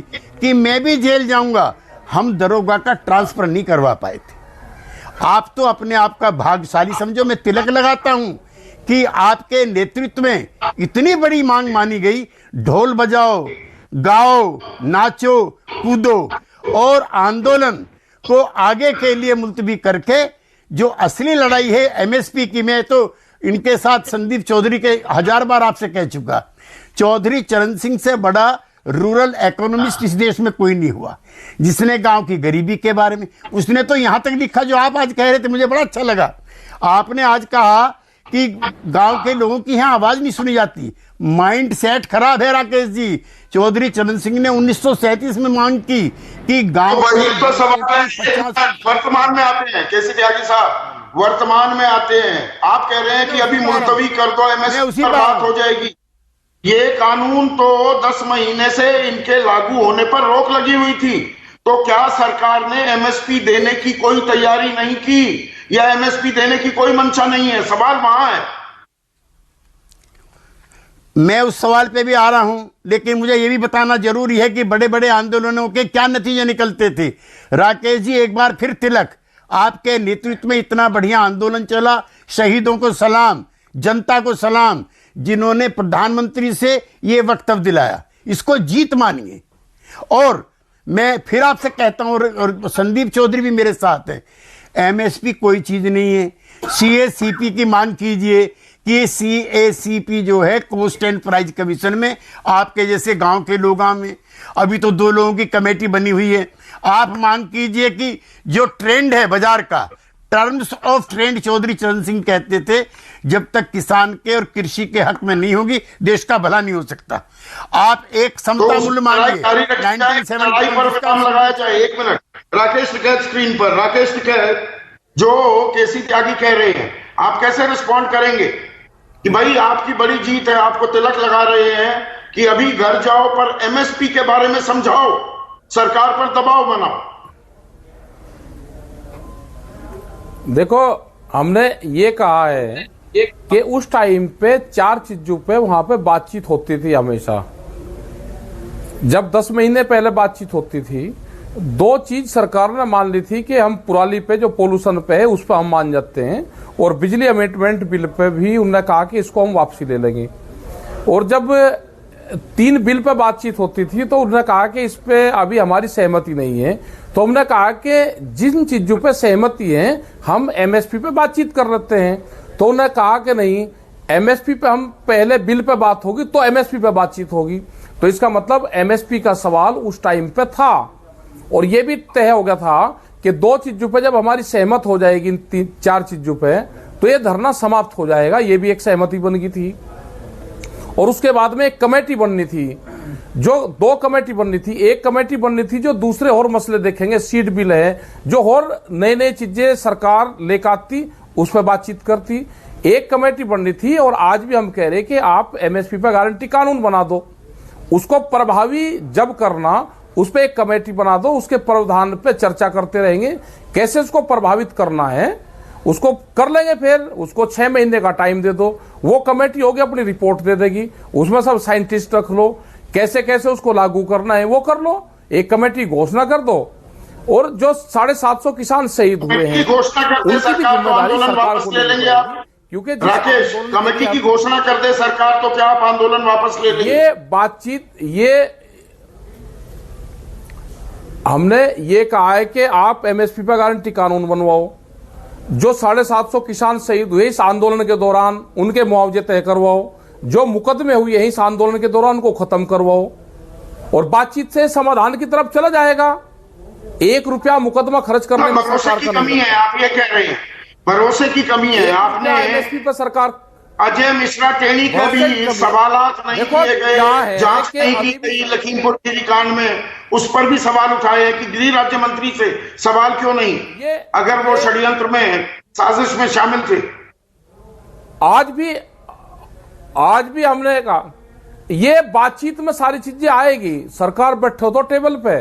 S4: कि मैं भी जेल जाऊंगा, हम दरोगा का ट्रांसफर नहीं करवा पाए थे। आप तो अपने आप का भाग्यशाली समझो। मैं तिलक लगाता हूं कि आपके नेतृत्व में इतनी बड़ी मांग मानी गई। ढोल बजाओ, गाओ, नाचो, कूदो और आंदोलन को आगे के लिए मुलतवी करके जो असली लड़ाई है एमएसपी की, मैं तो इनके साथ संदीप चौधरी के 1000 बार आपसे कह चुका, चौधरी चरण सिंह से बड़ा रूरल इकोनॉमिस्ट इस देश में कोई नहीं हुआ, जिसने गांव की गरीबी के बारे में, उसने तो यहां तक लिखा जो आप आज कह रहे थे, मुझे बड़ा अच्छा लगा। आपने आज कहा कि गांव के लोगों की यहां आवाज नहीं सुनी जाती। माइंड सेट खराब है राकेश जी। चौधरी चरण सिंह ने 1937 में मांग की कि गांव
S1: तो सवाल वर्तमान में आते हैं केसी त्यागी साहब, वर्तमान में आते हैं। आप कह रहे हैं कि अभी मुलतवी कर दो, एमएसपी पर बात हो जाएगी। ये कानून तो 10 महीने से इनके लागू होने पर रोक लगी हुई थी, तो क्या सरकार ने एमएसपी देने की कोई तैयारी नहीं की या एमएसपी देने की कोई मंशा नहीं है? सवाल वहां है।
S4: मैं उस सवाल पे भी आ रहा हूं, लेकिन मुझे यह भी बताना जरूरी है कि बड़े बड़े आंदोलनों के क्या नतीजे निकलते थे। राकेश जी, एक बार फिर तिलक, आपके नेतृत्व में इतना बढ़िया आंदोलन चला। शहीदों को सलाम, जनता को सलाम, जिन्होंने प्रधानमंत्री से यह वक्तव्य दिलाया, इसको जीत मानिए। और मैं फिर आपसे कहता हूं, और संदीप चौधरी भी मेरे साथ है, एमएसपी कोई चीज नहीं है। सीएसीपी की मांग कीजिए कि सीएसीपी जो है कॉस्ट एंड प्राइस कमीशन में आपके जैसे गांव के लोगों में, अभी तो 2 लोगों की कमेटी बनी हुई है। आप मांग कीजिए कि जो ट्रेंड है बाजार का, टर्म्स ऑफ ट्रेंड चौधरी चरण सिंह कहते थे, जब तक किसान के और कृषि के हक में नहीं होगी, देश का भला नहीं हो सकता। आप एक समता मूल्य मांगिए।
S1: 1970 लगाया जाए। 1 मिनट, राकेश टिकैत स्क्रीन पर। राकेश टिकैत, जो केसी त्यागी कह रहे हैं, आप कैसे रिस्पॉन्ड करेंगे कि भाई आपकी बड़ी जीत है, आपको तिलक लगा रहे हैं कि अभी घर जाओ पर एमएसपी के बारे में समझाओ, सरकार पर दबाव बनाओ?
S2: देखो, हमने ये कहा है कि उस टाइम पे 4 चीजों पे वहां पे बातचीत होती थी हमेशा। जब 10 महीने पहले बातचीत होती थी, 2 चीज सरकार ने मान ली थी कि हम पुराली पे जो पोल्यूशन पे है उस पर हम मान जाते हैं, और बिजली अमेंडमेंट बिल पे भी उन्होंने कहा कि इसको हम वापसी ले लेंगे। और जब 3 बिल पे बातचीत होती थी तो उन्होंने कहा कि इस पे अभी हमारी सहमति नहीं है। तो हमने कहा कि जिन चीजों पे सहमति है हम एमएसपी पे बातचीत कर लेते हैं। तो उन्होंने कहा कि नहीं, एमएसपी पे हम पहले बिल पे बात होगी तो एमएसपी पे बातचीत होगी। तो इसका मतलब एमएसपी का सवाल उस टाइम पे था, और यह भी तय हो गया था कि 2 चीजों पे जब हमारी सहमत हो जाएगी, इन 4 चीजों पे, तो ये धरना समाप्त हो जाएगा। ये भी एक सहमति बन गई थी। और उसके बाद में एक कमेटी बननी थी, जो 2 कमेटी बननी थी। एक कमेटी बननी थी जो दूसरे और मसले देखेंगे, सीड बिल है, जो और नई नई चीजें सरकार लेकर आती, उस पर बातचीत करती। एक कमेटी बननी थी, और आज भी हम कह रहे कि आप एमएसपी पर गारंटी कानून बना दो, उसको प्रभावी जब करना, उस पर एक कमेटी बना दो, उसके प्रावधान पे चर्चा करते रहेंगे, कैसे उसको प्रभावित करना है उसको कर लेंगे। फिर उसको 6 महीने का टाइम दे दो, वो कमेटी होगी, अपनी रिपोर्ट दे देगी, उसमें सब साइंटिस्ट रख लो, कैसे कैसे उसको लागू करना है वो कर लो। एक कमेटी घोषणा कर दो, और जो 750 किसान शहीद हुए हैं
S1: घोषणा कर दे सरकार, तो आंदोलन वापस ले लेंगे आप?
S2: क्योंकि
S1: राकेश, कमेटी की घोषणा कर दे सरकार, तो क्या आप आंदोलन वापस ले लेंगे?
S2: ये बातचीत, ये हमने ये कहा है कि आप एमएसपी पर गारंटी कानून बनवाओ, जो 750 किसान शहीद हुए इस आंदोलन के दौरान उनके मुआवजे तय करवाओ, जो मुकदमे हुए हैं इस आंदोलन के दौरान उनको खत्म करवाओ, और बातचीत से समाधान की तरफ चला जाएगा। ₹1 मुकदमा खर्च करने में
S1: भरोसे
S2: सरकार
S1: की
S2: का
S1: कमी
S2: नहीं
S1: है, आप ये कह रहे हैं भरोसे की कमी है। आपने
S2: एमएसपी पर सरकार
S1: अजय मिश्रा टेनी के
S2: बहुत
S1: भी
S2: से
S1: सवालात नहीं
S2: देखो
S1: किए
S2: क्या है
S1: गए, जांच
S2: कि
S1: नहीं
S2: अभी
S1: की
S2: भी
S1: गई लखीमपुर खीरी कांड में, उस पर भी सवाल उठाए हैं कि गृह राज्य मंत्री से सवाल क्यों नहीं, अगर वो षड्यंत्र में साजिश में शामिल थे।
S2: आज भी हमने कहा ये बातचीत में सारी चीजें आएगी, सरकार बैठो तो टेबल पे।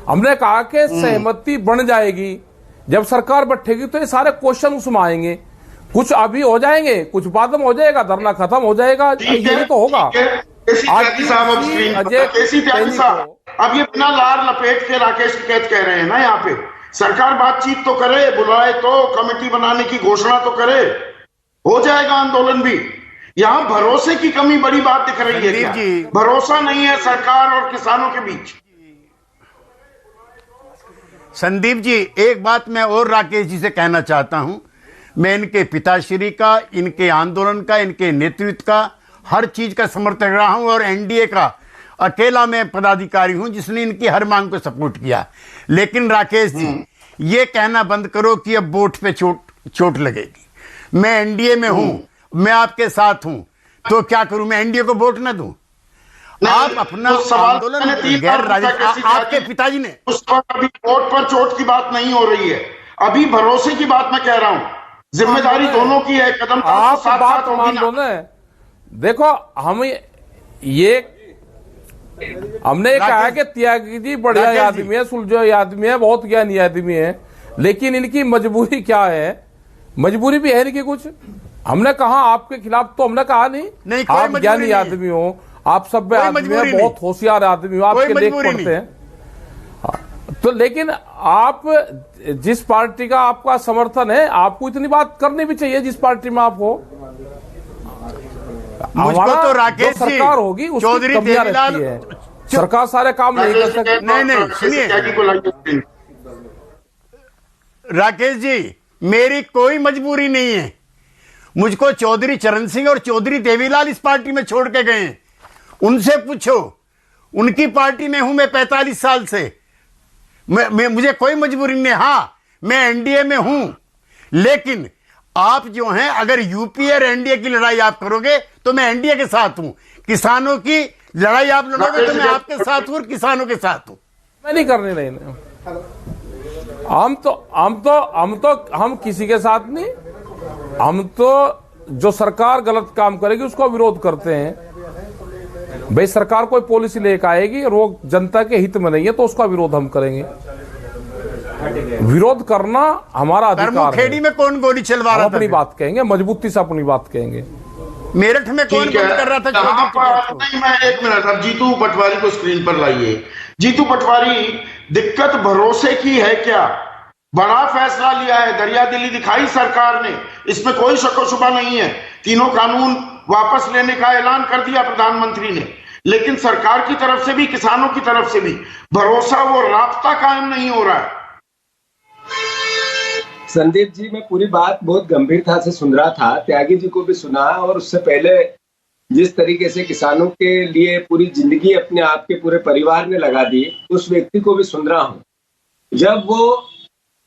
S2: हमने कहा कि सहमति बन जाएगी, जब सरकार बैठेगी तो ये सारे क्वेश्चन उसमें आएंगे, कुछ अभी हो जाएंगे, कुछ बाद में हो जाएगा, धरना खत्म हो जाएगा, ये तो होगा।
S1: अब ये बिना लार लपेट के राकेश टिकैत कह रहे हैं ना, यहाँ पे सरकार बातचीत तो करे, बुलाए तो कमेटी बनाने की घोषणा तो करे, हो जाएगा आंदोलन भी। यहाँ भरोसे की कमी बड़ी बात दिख रही है क्या? भरोसा नहीं है सरकार और किसानों के बीच।
S4: संदीप जी, एक बात मैं और राकेश जी से कहना चाहता हूं। मैं इनके पिताश्री का, इनके आंदोलन का, इनके नेतृत्व का, हर चीज का समर्थक रहा हूं और एनडीए का अकेला मैं पदाधिकारी हूं जिसने इनकी हर मांग को सपोर्ट किया। लेकिन राकेश जी, ये कहना बंद करो कि अब वोट पे चोट लगेगी। मैं एनडीए में हूं, मैं आपके साथ हूं, तो क्या करूं, मैं एनडीए को वोट ना दूं? आप अपना आंदोलन गैर राजनीतिक, आपके पिताजी ने
S1: उस पर अभी वोट पर चोट की बात नहीं हो रही है, अभी भरोसे की बात मैं कह रहा हूं। जिम्मेदारी दोनों की है, कदम
S2: आप
S1: साथ
S2: बात
S1: साथ
S2: मान लो ना। देखो हम ये हमने कहा है कि त्यागी जी बढ़िया आदमी है, सुलझो आदमी है, बहुत ज्ञानी आदमी है, लेकिन इनकी मजबूरी क्या है? मजबूरी भी है इनकी कुछ। हमने कहा आपके खिलाफ तो हमने कहा नहीं आप ज्ञानी आदमी हो, आप सभ्य आदमी हो, बहुत होशियार आदमी हो, आपके लेख पढ़ते हैं, तो लेकिन आप जिस पार्टी का आपका समर्थन है, आपको इतनी बात करनी भी चाहिए जिस पार्टी में आप हो।
S4: मुझको तो राकेश जी,
S2: सरकार होगी उसकी कमियां रहती है, सरकार सारे काम नहीं कर सकती।
S4: नहीं सुनिए राकेश जी, मेरी कोई मजबूरी नहीं है। मुझको चौधरी चरण सिंह और चौधरी देवीलाल इस पार्टी में छोड़ के गए, उनसे पूछो, उनकी पार्टी में हूं मैं 45 साल से। मुझे कोई मजबूरी नहीं। हाँ, मैं एनडीए में हूं, लेकिन आप जो हैं, अगर यूपीए और एनडीए की लड़ाई आप करोगे तो मैं एनडीए के साथ हूं। किसानों की लड़ाई आप लड़ोगे तो मैं आपके साथ हूं और किसानों के साथ हूं।
S2: मैं नहीं करने नहीं, हम किसी के साथ नहीं, हम तो जो सरकार गलत काम करेगी उसको विरोध करते हैं। भाई सरकार कोई पॉलिसी लेकर आएगी और वो जनता के हित में नहीं है तो उसका विरोध हम करेंगे। विरोध करना हमारा अधिकार है।
S4: खेड़ी में कौन गोली चलवा रहा था?
S2: अपनी बात कहेंगे, मजबूती से अपनी बात कहेंगे।
S4: मेरठ में कौन बंद कर रहा था?
S1: नहीं, मैं एक मिनट, अब जीतू पटवारी को स्क्रीन पर लाइए। जीतू पटवारी, दिक्कत भरोसे की है क्या? बड़ा फैसला लिया है, दरिया दिली दिखाई सरकार ने, इसमें कोई शक शुबा नहीं है। तीनों कानून वापस लेने का ऐलान कर दिया प्रधानमंत्री ने, लेकिन सरकार की तरफ से भी, किसानों की तरफ से भी भरोसा, वो राब्ता कायम नहीं हो रहा है।
S5: संदीप जी, मैं पूरी बात बहुत गंभीरता से सुन रहा था, त्यागी जी को भी सुना, और उससे पहले जिस तरीके से किसानों के लिए पूरी जिंदगी अपने आप के पूरे परिवार ने लगा दी, उस व्यक्ति को भी सुन रहा हूं। जब वो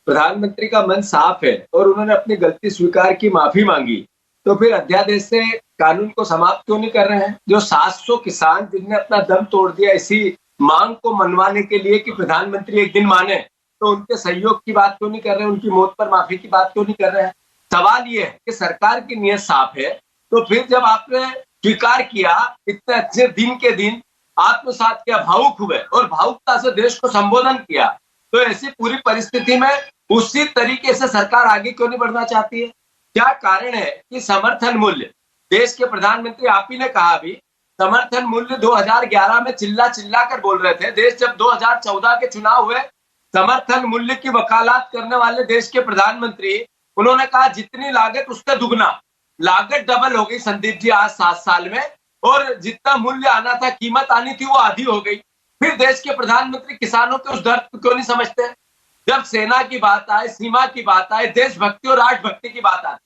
S5: प्रधानमंत्री का मन साफ है और उन्होंने अपनी गलती स्वीकार की, माफी मांगी, तो फिर अध्यादेश से कानून को समाप्त क्यों नहीं कर रहे हैं? जो 700 किसान जिनने अपना दम तोड़ दिया इसी मांग को मनवाने के लिए कि प्रधानमंत्री एक दिन माने, तो उनके सहयोग की बात क्यों नहीं कर रहे हैं? उनकी मौत पर माफी की बात क्यों नहीं कर रहे हैं? सवाल ये है कि सरकार की नीयत साफ है, तो फिर जब आपने स्वीकार किया, इतने अच्छे दिन के दिन आत्मसात किया, भावुक हुए और भावुकता से देश को संबोधन किया, तो ऐसी पूरी परिस्थिति में उसी तरीके से सरकार आगे क्यों नहीं बढ़ना चाहती है? क्या कारण है कि समर्थन मूल्य, देश के प्रधानमंत्री आप ही ने कहा अभी, समर्थन मूल्य 2011 में चिल्ला चिल्ला कर बोल रहे थे। देश जब 2014 के चुनाव हुए, समर्थन मूल्य की वकालत करने वाले देश के प्रधानमंत्री, उन्होंने कहा जितनी लागत उसका दुगना, लागत डबल हो गई संदीप जी आज 7 साल में, और जितना मूल्य आना था, कीमत आनी थी, वो आधी हो गई। फिर देश के प्रधानमंत्री किसानों के उस दर्द को क्यों नहीं समझते? जब सेना की बात आए, सीमा की बात आए, देशभक्ति और राष्ट्रभक्ति की बात आए,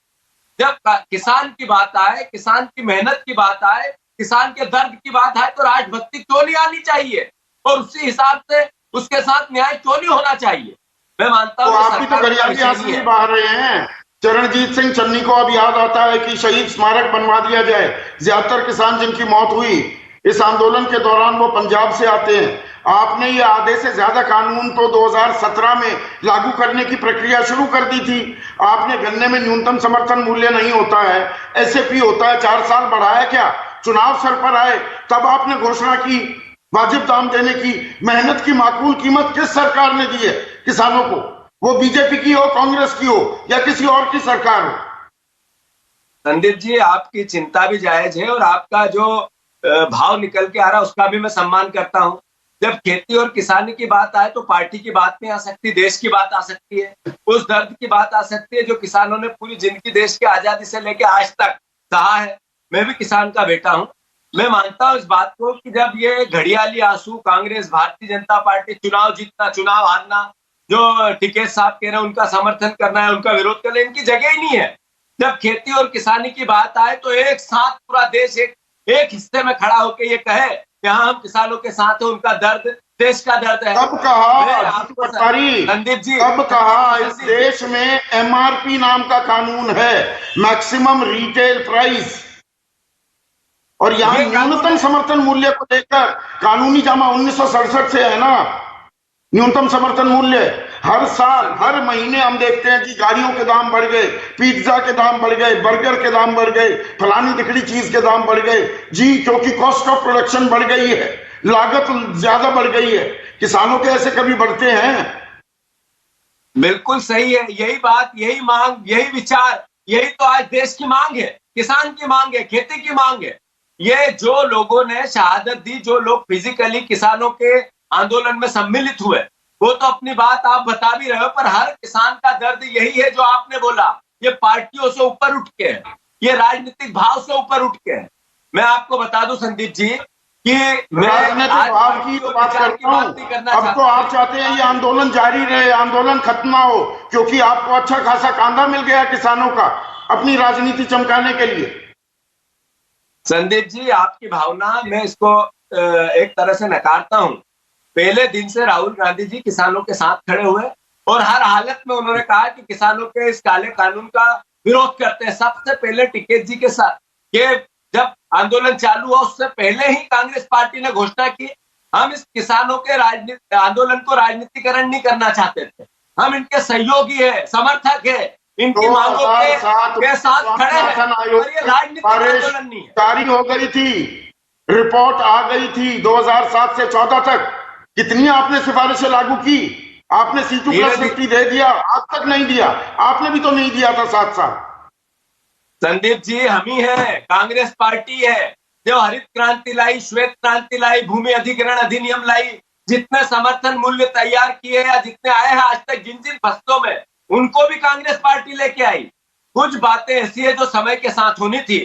S5: जब किसान की बात आए, किसान की मेहनत की बात आए, किसान के दर्द की बात आए, तो राष्ट्रभक्ति क्यों नहीं आनी चाहिए? और उसी हिसाब से उसके साथ न्याय क्यों नहीं होना चाहिए? मैं मानता
S1: तो
S5: हूं
S1: आप भी तो गरियाबी आंसू ही बहा रहे हैं। चरणजीत सिंह चन्नी को अब याद आता है कि शहीद स्मारक बनवा दिया जाए। ज्यादातर किसान जिनकी मौत हुई इस आंदोलन के दौरान वो पंजाब से आते हैं। आपने ये आधे से ज्यादा कानून तो 2017 में लागू करने की प्रक्रिया शुरू कर दी थी। आपने गन्ने में न्यूनतम समर्थन मूल्य नहीं होता है, एसएपी होता है, 4 साल बढ़ाया क्या? चुनाव सर पर आए तब आपने घोषणा की वाजिब दाम देने की। मेहनत की माकूल कीमत किस सरकार ने दी है किसानों को? वो बीजेपी की हो, कांग्रेस की हो या किसी और की सरकार हो?
S5: संदीप जी, आपकी चिंता भी जायज है और आपका जो भाव निकल के आ रहा है उसका भी मैं सम्मान करता हूं। जब खेती और किसानी की बात आए तो पार्टी की बात नहीं आ सकती, देश की बात आ सकती है, उस दर्द की बात आ सकती है जो किसानों ने पूरी जिंदगी देश की आजादी से लेकर आज तक सहा है। मैं भी किसान का बेटा हूं। मैं मानता हूं इस बात को कि जब ये घड़ियाली आंसू कांग्रेस, भारतीय जनता पार्टी, चुनाव जीतना चुनाव हारना, जो टिकैत साहब कह रहे हैं उनका समर्थन करना है, उनका विरोध करना है, इनकी जगह ही नहीं है। जब खेती और किसानी की बात आए तो एक साथ पूरा देश एक हिस्से में खड़ा होकर ये कहे कि हाँ हम किसानों के साथ हैं, उनका दर्द देश का दर्द है।
S1: कब कहा
S5: संदीप जी,
S1: कब कहा इस देश में एमआरपी नाम का कानून है, मैक्सिमम रिटेल प्राइस, और यहाँ न्यूनतम समर्थन मूल्य को लेकर कानूनी जामा 1967 से है ना। न्यूनतम समर्थन मूल्य हर साल हर महीने हम देखते हैं कि गाड़ियों के दाम बढ़ गए, पिज्जा के दाम बढ़ गए, बर्गर के दाम बढ़ गए, फलानी दिखड़ी चीज के दाम बढ़ गए जी, क्योंकि कॉस्ट ऑफ प्रोडक्शन बढ़ गई है, लागत ज्यादा बढ़ गई है। किसानों के ऐसे कभी बढ़ते हैं?
S5: बिल्कुल सही है। यही बात, यही मांग, यही विचार, यही तो आज देश की मांग है, किसान की मांग है, खेती की मांग है। ये जो लोगों ने शहादत दी, जो लोग फिजिकली किसानों के आंदोलन में सम्मिलित हुए, वो तो अपनी बात आप बता भी रहे हो, पर हर किसान का दर्द यही है जो आपने बोला। ये पार्टियों से ऊपर उठ के है, ये राजनीतिक भाव से ऊपर उठ के है। मैं आपको बता दूं संदीप जी कि मैं
S1: राजनीतिक भाव की तो बात करता हूं। अब तो आप चाहते हैं ये आंदोलन जारी रहे, आंदोलन खत्म ना हो, क्योंकि आपको अच्छा खासा कांदा मिल गया किसानों का अपनी राजनीति चमकाने के लिए।
S5: संदीप जी, आपकी भावना मैं इसको एक तरह से नकारता हूं। पहले दिन से राहुल गांधी जी किसानों के साथ खड़े हुए और हर हालत में उन्होंने कहा कि किसानों के इस काले कानून का विरोध करते हैं। सबसे पहले टिकैत जी के साथ के जब आंदोलन चालू हुआ उससे पहले ही कांग्रेस पार्टी ने घोषणा की हम इस किसानों के आंदोलन को राजनीतिकरण नहीं करना चाहते थे, हम इनके सहयोगी है, समर्थक है, इनकी मांगों के साथ खड़े हैं, और ये राजनीतिक आंदोलन नहीं है।
S1: जारी हो गई थी, रिपोर्ट आ गई थी 2007 से 14 तक। कितनी आपने सिफारिशें लागू की? आपने C2+50 दे दिया, आज तक नहीं दिया। आपने भी तो नहीं दिया था 7 साल।
S5: संदीप जी, हम ही है, कांग्रेस पार्टी है जो हरित क्रांति लाई, श्वेत क्रांति लाई, भूमि अधिग्रहण अधिनियम लाई, जितने समर्थन मूल्य तैयार किए या जितने आए हैं आज तक जिन जिन फसलों में, उनको भी कांग्रेस पार्टी लेके आई। कुछ बातें ऐसी है जो समय के साथ होनी थी,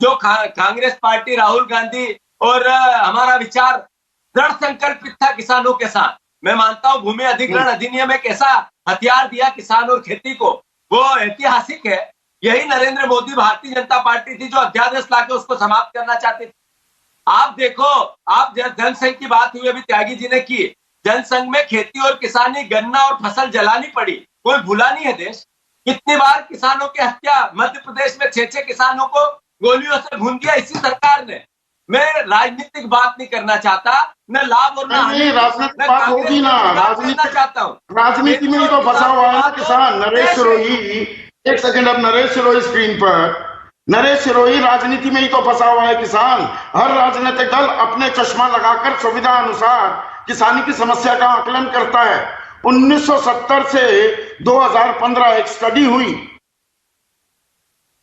S5: जो कांग्रेस पार्टी, राहुल गांधी और हमारा विचार दृढ़ संकल्पित था किसानों के साथ। मैं मानता हूं भूमि अधिग्रहण अधिनियम एक ऐसा हथियार दिया किसान और खेती को, वो ऐतिहासिक है। यही नरेंद्र मोदी, भारतीय जनता पार्टी थी जो अध्यादेश लाके उसको समाप्त करना चाहती थी। आप देखो, आप जनसंघ की बात हुई अभी त्यागी जी ने की, जनसंघ में खेती और किसानी, गन्ना और फसल जलानी पड़ी, कोई भूला नहीं है देश। कितनी बार किसानों की हत्या, मध्य प्रदेश में 6 किसानों को गोलियों से भून दिया इसी सरकार ने। मैं राजनीतिक बात नहीं करना चाहता, न लाभ और
S1: नहीं, राजनीतिक बात होगी ना, राजनीति
S5: चाहता हूँ।
S1: राजनीति में ही तो फंसा हुआ है ना किसान। नरेश सिरोही, एक सेकंड, अब नरेश सिरोही स्क्रीन पर, नरेश सिरोही, राजनीति में ही तो फंसा हुआ है किसान। हर राजनीतिक दल अपने चश्मा लगाकर सुविधा अनुसार किसानी की समस्या का आकलन करता है। 1970 से 2015 एक स्टडी हुई,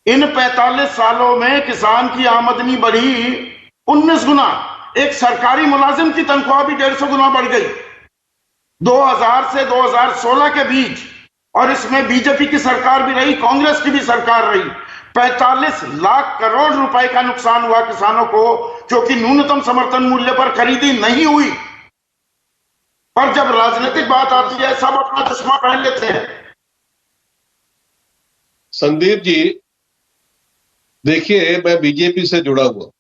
S1: इन 45 सालों में किसान की आमदनी बढ़ी 19 गुना। एक सरकारी मुलाजिम की तनख्वाह भी 150 गुना बढ़ गई 2000 से 2016 के बीच, और इसमें बीजेपी की सरकार भी रही, कांग्रेस की भी सरकार रही। 45 लाख करोड़ रुपए का नुकसान हुआ किसानों को, क्योंकि न्यूनतम समर्थन मूल्य पर खरीदी नहीं हुई। पर जब राजनीतिक बात आती है सब अपना चश्मा पहन लेते हैं।
S6: संदीप जी, देखिए, मैं बीजेपी से जुड़ा हुआ,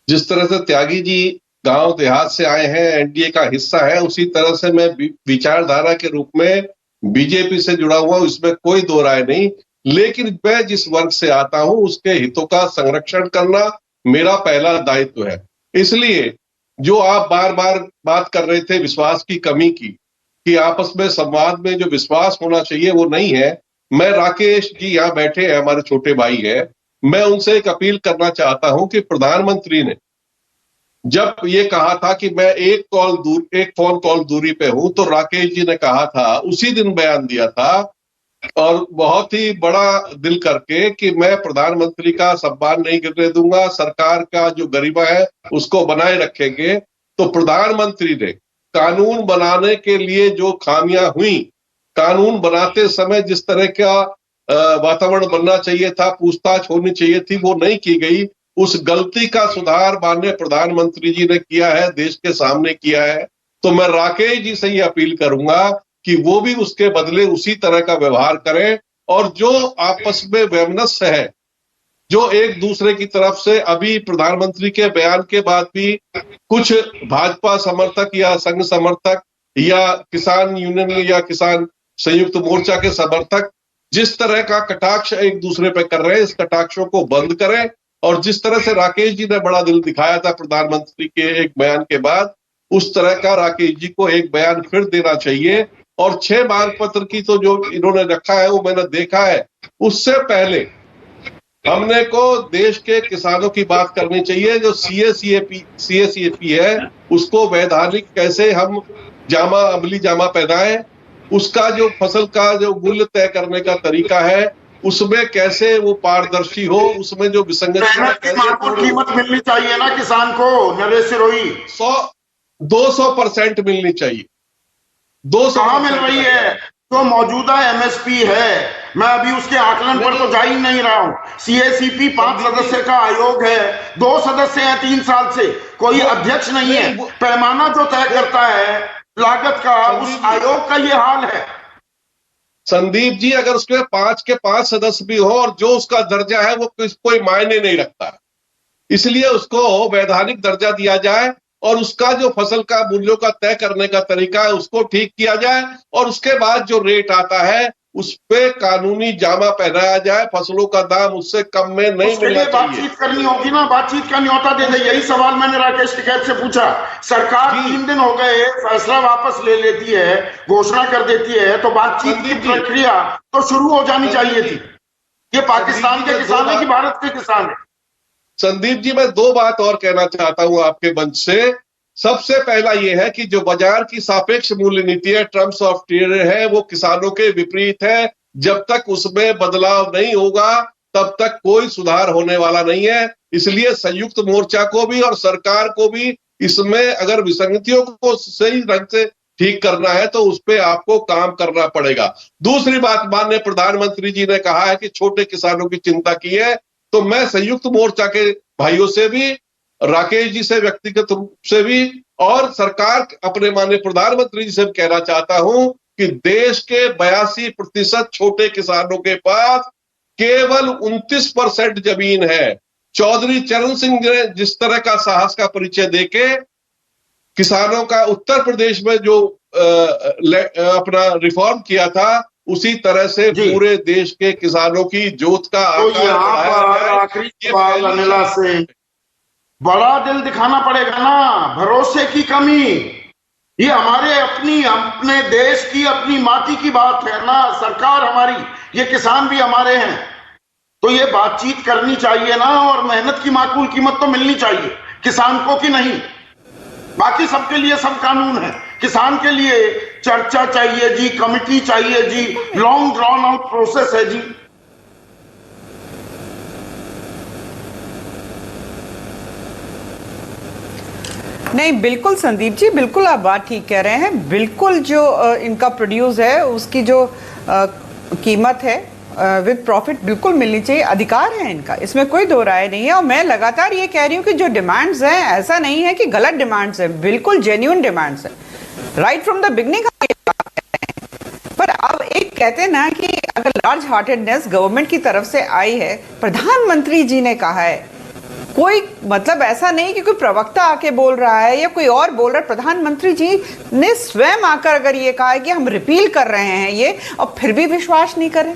S6: जिस तरह से त्यागी जी गांव देहात से आए हैं, एनडीए का हिस्सा है, उसी तरह से मैं विचारधारा के रूप में बीजेपी से जुड़ा हुआ हूं, इसमें कोई दो राय नहीं। लेकिन मैं जिस वर्ग से आता हूं उसके हितों का संरक्षण करना मेरा पहला दायित्व है। इसलिए जो आप बार बार बात कर रहे थे विश्वास की कमी की, कि आपस में संवाद में जो विश्वास होना चाहिए वो नहीं है। मैं राकेश जी यहाँ बैठे हैं, हमारे छोटे भाई हैं, मैं उनसे एक अपील करना चाहता हूं कि प्रधानमंत्री ने जब ये कहा था कि मैं एक फोन कॉल दूरी पे हूं, तो राकेश जी ने कहा था, उसी दिन बयान दिया था और बहुत ही बड़ा दिल करके कि मैं प्रधानमंत्री का सम्मान नहीं गिरने दूंगा, सरकार का जो गरिमा है उसको बनाए रखेंगे। तो प्रधानमंत्री ने कानून बनाने के लिए जो खामियां हुई, कानून बनाते समय जिस तरह का वातावरण बनना चाहिए था, पूछताछ होनी चाहिए थी, वो नहीं की गई। उस गलती का सुधार माननीय प्रधानमंत्री जी ने किया है, देश के सामने किया है। तो मैं राकेश जी से ये अपील करूंगा कि वो भी उसके बदले उसी तरह का व्यवहार करें, और जो आपस में वैमनस्य है, जो एक दूसरे की तरफ से अभी प्रधानमंत्री के बयान के बाद भी कुछ भाजपा समर्थक या संघ समर्थक या किसान यूनियन या किसान संयुक्त मोर्चा के समर्थक जिस तरह का कटाक्ष एक दूसरे पे कर रहे हैं, इस कटाक्षों को बंद करें। और जिस तरह से राकेश जी ने बड़ा दिल दिखाया था प्रधानमंत्री के एक बयान के बाद, उस तरह का राकेश जी को एक बयान फिर देना चाहिए। और 6 मांग पत्र की तो जो इन्होंने रखा है वो मैंने देखा है। उससे पहले हमने को देश के किसानों की बात करनी चाहिए। जो सीएसीएपी है उसको वैधानिक कैसे हम अमली जामा पहनाएं, उसका जो फसल का जो मूल्य तय करने का तरीका है उसमें कैसे वो पारदर्शी हो, उसमें जो विसंगतियां
S1: कीमत मिलनी चाहिए ना किसान को। नरेश सिरोही
S6: 200% मिलनी चाहिए। 200
S1: कहां मिल रही है? जो मौजूदा एमएसपी है, मैं अभी उसके आकलन पर तो जा ही नहीं रहा हूं। सीएसीपी 5 सदस्य का आयोग है, 2 सदस्य हैं 3 साल से, कोई अध्यक्ष नहीं है। पैमाना जो तय करता है लागत का, उस आयोग का ये हाल है।
S6: संदीप जी, अगर उसके 5 के 5 सदस्य भी हो और जो उसका दर्जा है वो कोई मायने नहीं रखता, इसलिए उसको वैधानिक दर्जा दिया जाए और उसका जो फसल का मूल्यों का तय करने का तरीका है उसको ठीक किया जाए, और उसके बाद जो रेट आता है उस पे कानूनी जामा पहनाया जाए। फसलों का दाम उससे कम में नहीं मिलना चाहिए।
S1: बातचीत करनी होगी ना, बातचीत का न्योता दे दे। यही सवाल मैंने राकेश टिकैत से पूछा। सरकार 3 दिन हो गए फैसला वापस ले लेती है, घोषणा कर देती है, तो बातचीत की प्रक्रिया तो शुरू हो जानी चाहिए थी। ये पाकिस्तान के किसान है कि भारत के किसान है?
S6: संदीप जी, मैं 2 बात और कहना चाहता हूं आपके मंच से। सबसे पहला यह है कि जो बाजार की सापेक्ष मूल्य नीति है, टर्म्स ऑफ ट्रेड है, वो किसानों के विपरीत है। जब तक उसमें बदलाव नहीं होगा तब तक कोई सुधार होने वाला नहीं है। इसलिए संयुक्त मोर्चा को भी और सरकार को भी इसमें अगर विसंगतियों को सही ढंग से ठीक करना है तो उस पर आपको काम करना पड़ेगा। दूसरी बात, माननीय प्रधानमंत्री जी ने कहा है कि छोटे किसानों की चिंता की है, तो मैं संयुक्त मोर्चा के भाइयों से भी, राकेश जी से व्यक्तिगत रूप से भी, और सरकार अपने माननीय प्रधानमंत्री जी से भी कहना चाहता हूं कि देश के 82% छोटे किसानों के पास केवल 29% जमीन है। चौधरी चरण सिंह ने जिस तरह का साहस का परिचय देके किसानों का उत्तर प्रदेश में जो अपना रिफॉर्म किया था, उसी तरह से पूरे देश के किसानों की जोत का
S1: आखिरी सवाल अनिला से, बड़ा दिल दिखाना पड़ेगा ना, भरोसे की कमी। ये हमारे अपने देश की, अपनी माटी की बात है ना। सरकार हमारी, ये किसान भी हमारे हैं, तो ये बातचीत करनी चाहिए ना, और मेहनत की माकूल कीमत तो मिलनी चाहिए किसान को, कि नहीं? बाकी सबके लिए सब कानून है, किसान के लिए चर्चा चाहिए जी, कमिटी चाहिए जी, लॉन्ग ड्रॉन आउट प्रोसेस है जी।
S3: नहीं, बिल्कुल संदीप जी, बिल्कुल आप बात ठीक कह रहे हैं। बिल्कुल जो इनका प्रोड्यूस है उसकी जो कीमत है विद प्रॉफिट बिल्कुल मिलनी चाहिए, अधिकार है इनका, इसमें कोई दो राय नहीं है। और मैं लगातार ये कह रही हूँ कि जो डिमांड्स हैं, ऐसा नहीं है कि गलत डिमांड्स हैं, बिल्कुल जेन्युइन डिमांड्स हैं, राइट फ्रॉम द बिगनिंग। पर अब एक कहते हैं ना कि अगर लार्ज हार्टेडनेस गवर्नमेंट की तरफ से आई है, प्रधानमंत्री जी ने कहा है कोई मतलब ऐसा नहीं कि कोई प्रवक्ता आके बोल रहा है या कोई और बोल रहा है। प्रधानमंत्री जी ने स्वयं आकर अगर ये कहा है कि हम रिपील कर रहे हैं ये, और फिर भी विश्वास नहीं करें,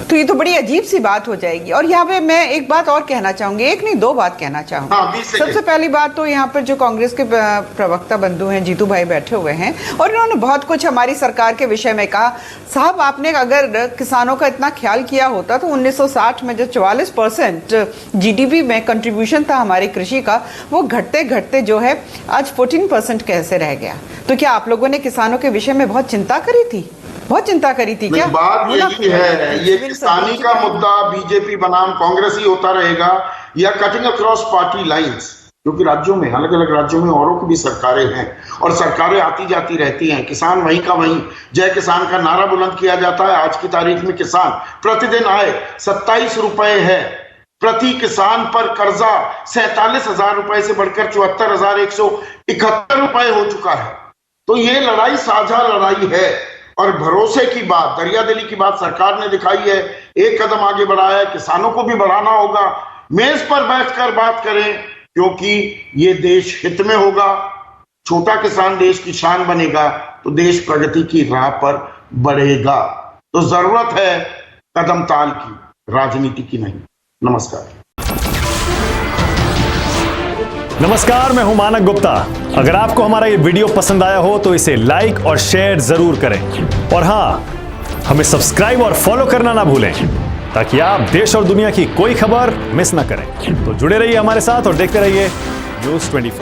S3: तो ये तो बड़ी अजीब सी बात हो जाएगी। और यहाँ पे मैं एक बात और कहना चाहूंगी, एक नहीं दो बात कहना चाहूंगी। सबसे पहली बात तो यहाँ पर जो कांग्रेस के प्रवक्ता बंधु हैं, जीतू भाई बैठे हुए हैं, और इन्होंने बहुत कुछ हमारी सरकार के विषय में कहा। साहब, आपने अगर किसानों का इतना ख्याल किया होता तो 1960 में जो 44% GDP में कंट्रीब्यूशन था हमारी कृषि का, वो घटते घटते जो है आज 14% कैसे रह गया? तो क्या आप लोगों ने किसानों के विषय में बहुत चिंता करी थी? बहुत चिंता करी थी क्या?
S1: बात यही है, ये किसानी का मुद्दा बीजेपी बनाम कांग्रेस ही होता रहेगा या कटिंग अक्रॉस पार्टी लाइंस, क्योंकि राज्यों में, अलग अलग राज्यों में औरों की भी सरकारें हैं और सरकारें आती जाती रहती हैं। किसान वहीं का वहीं, जय किसान का नारा बुलंद किया जाता है। आज की तारीख में किसान प्रतिदिन आए 27 रुपए है प्रति किसान पर, कर्जा 47,000 रुपए से बढ़कर 74,171 रुपए हो चुका है। तो ये लड़ाई साझा लड़ाई है और भरोसे की बात, दरियादिली की बात सरकार ने दिखाई है। एक कदम आगे बढ़ाया है, किसानों को भी बढ़ाना होगा। मेज पर बैठकर बात करें, क्योंकि ये देश हित में होगा। छोटा किसान देश की शान बनेगा तो देश प्रगति की राह पर बढ़ेगा। तो जरूरत है कदम ताल की, राजनीति की नहीं। नमस्कार।
S7: नमस्कार, मैं हूं मानक गुप्ता। अगर आपको हमारा ये वीडियो पसंद आया हो तो इसे लाइक और शेयर जरूर करें, और हां, हमें सब्सक्राइब और फॉलो करना ना भूलें ताकि आप देश और दुनिया की कोई खबर मिस ना करें। तो जुड़े रहिए हमारे साथ और देखते रहिए News 24।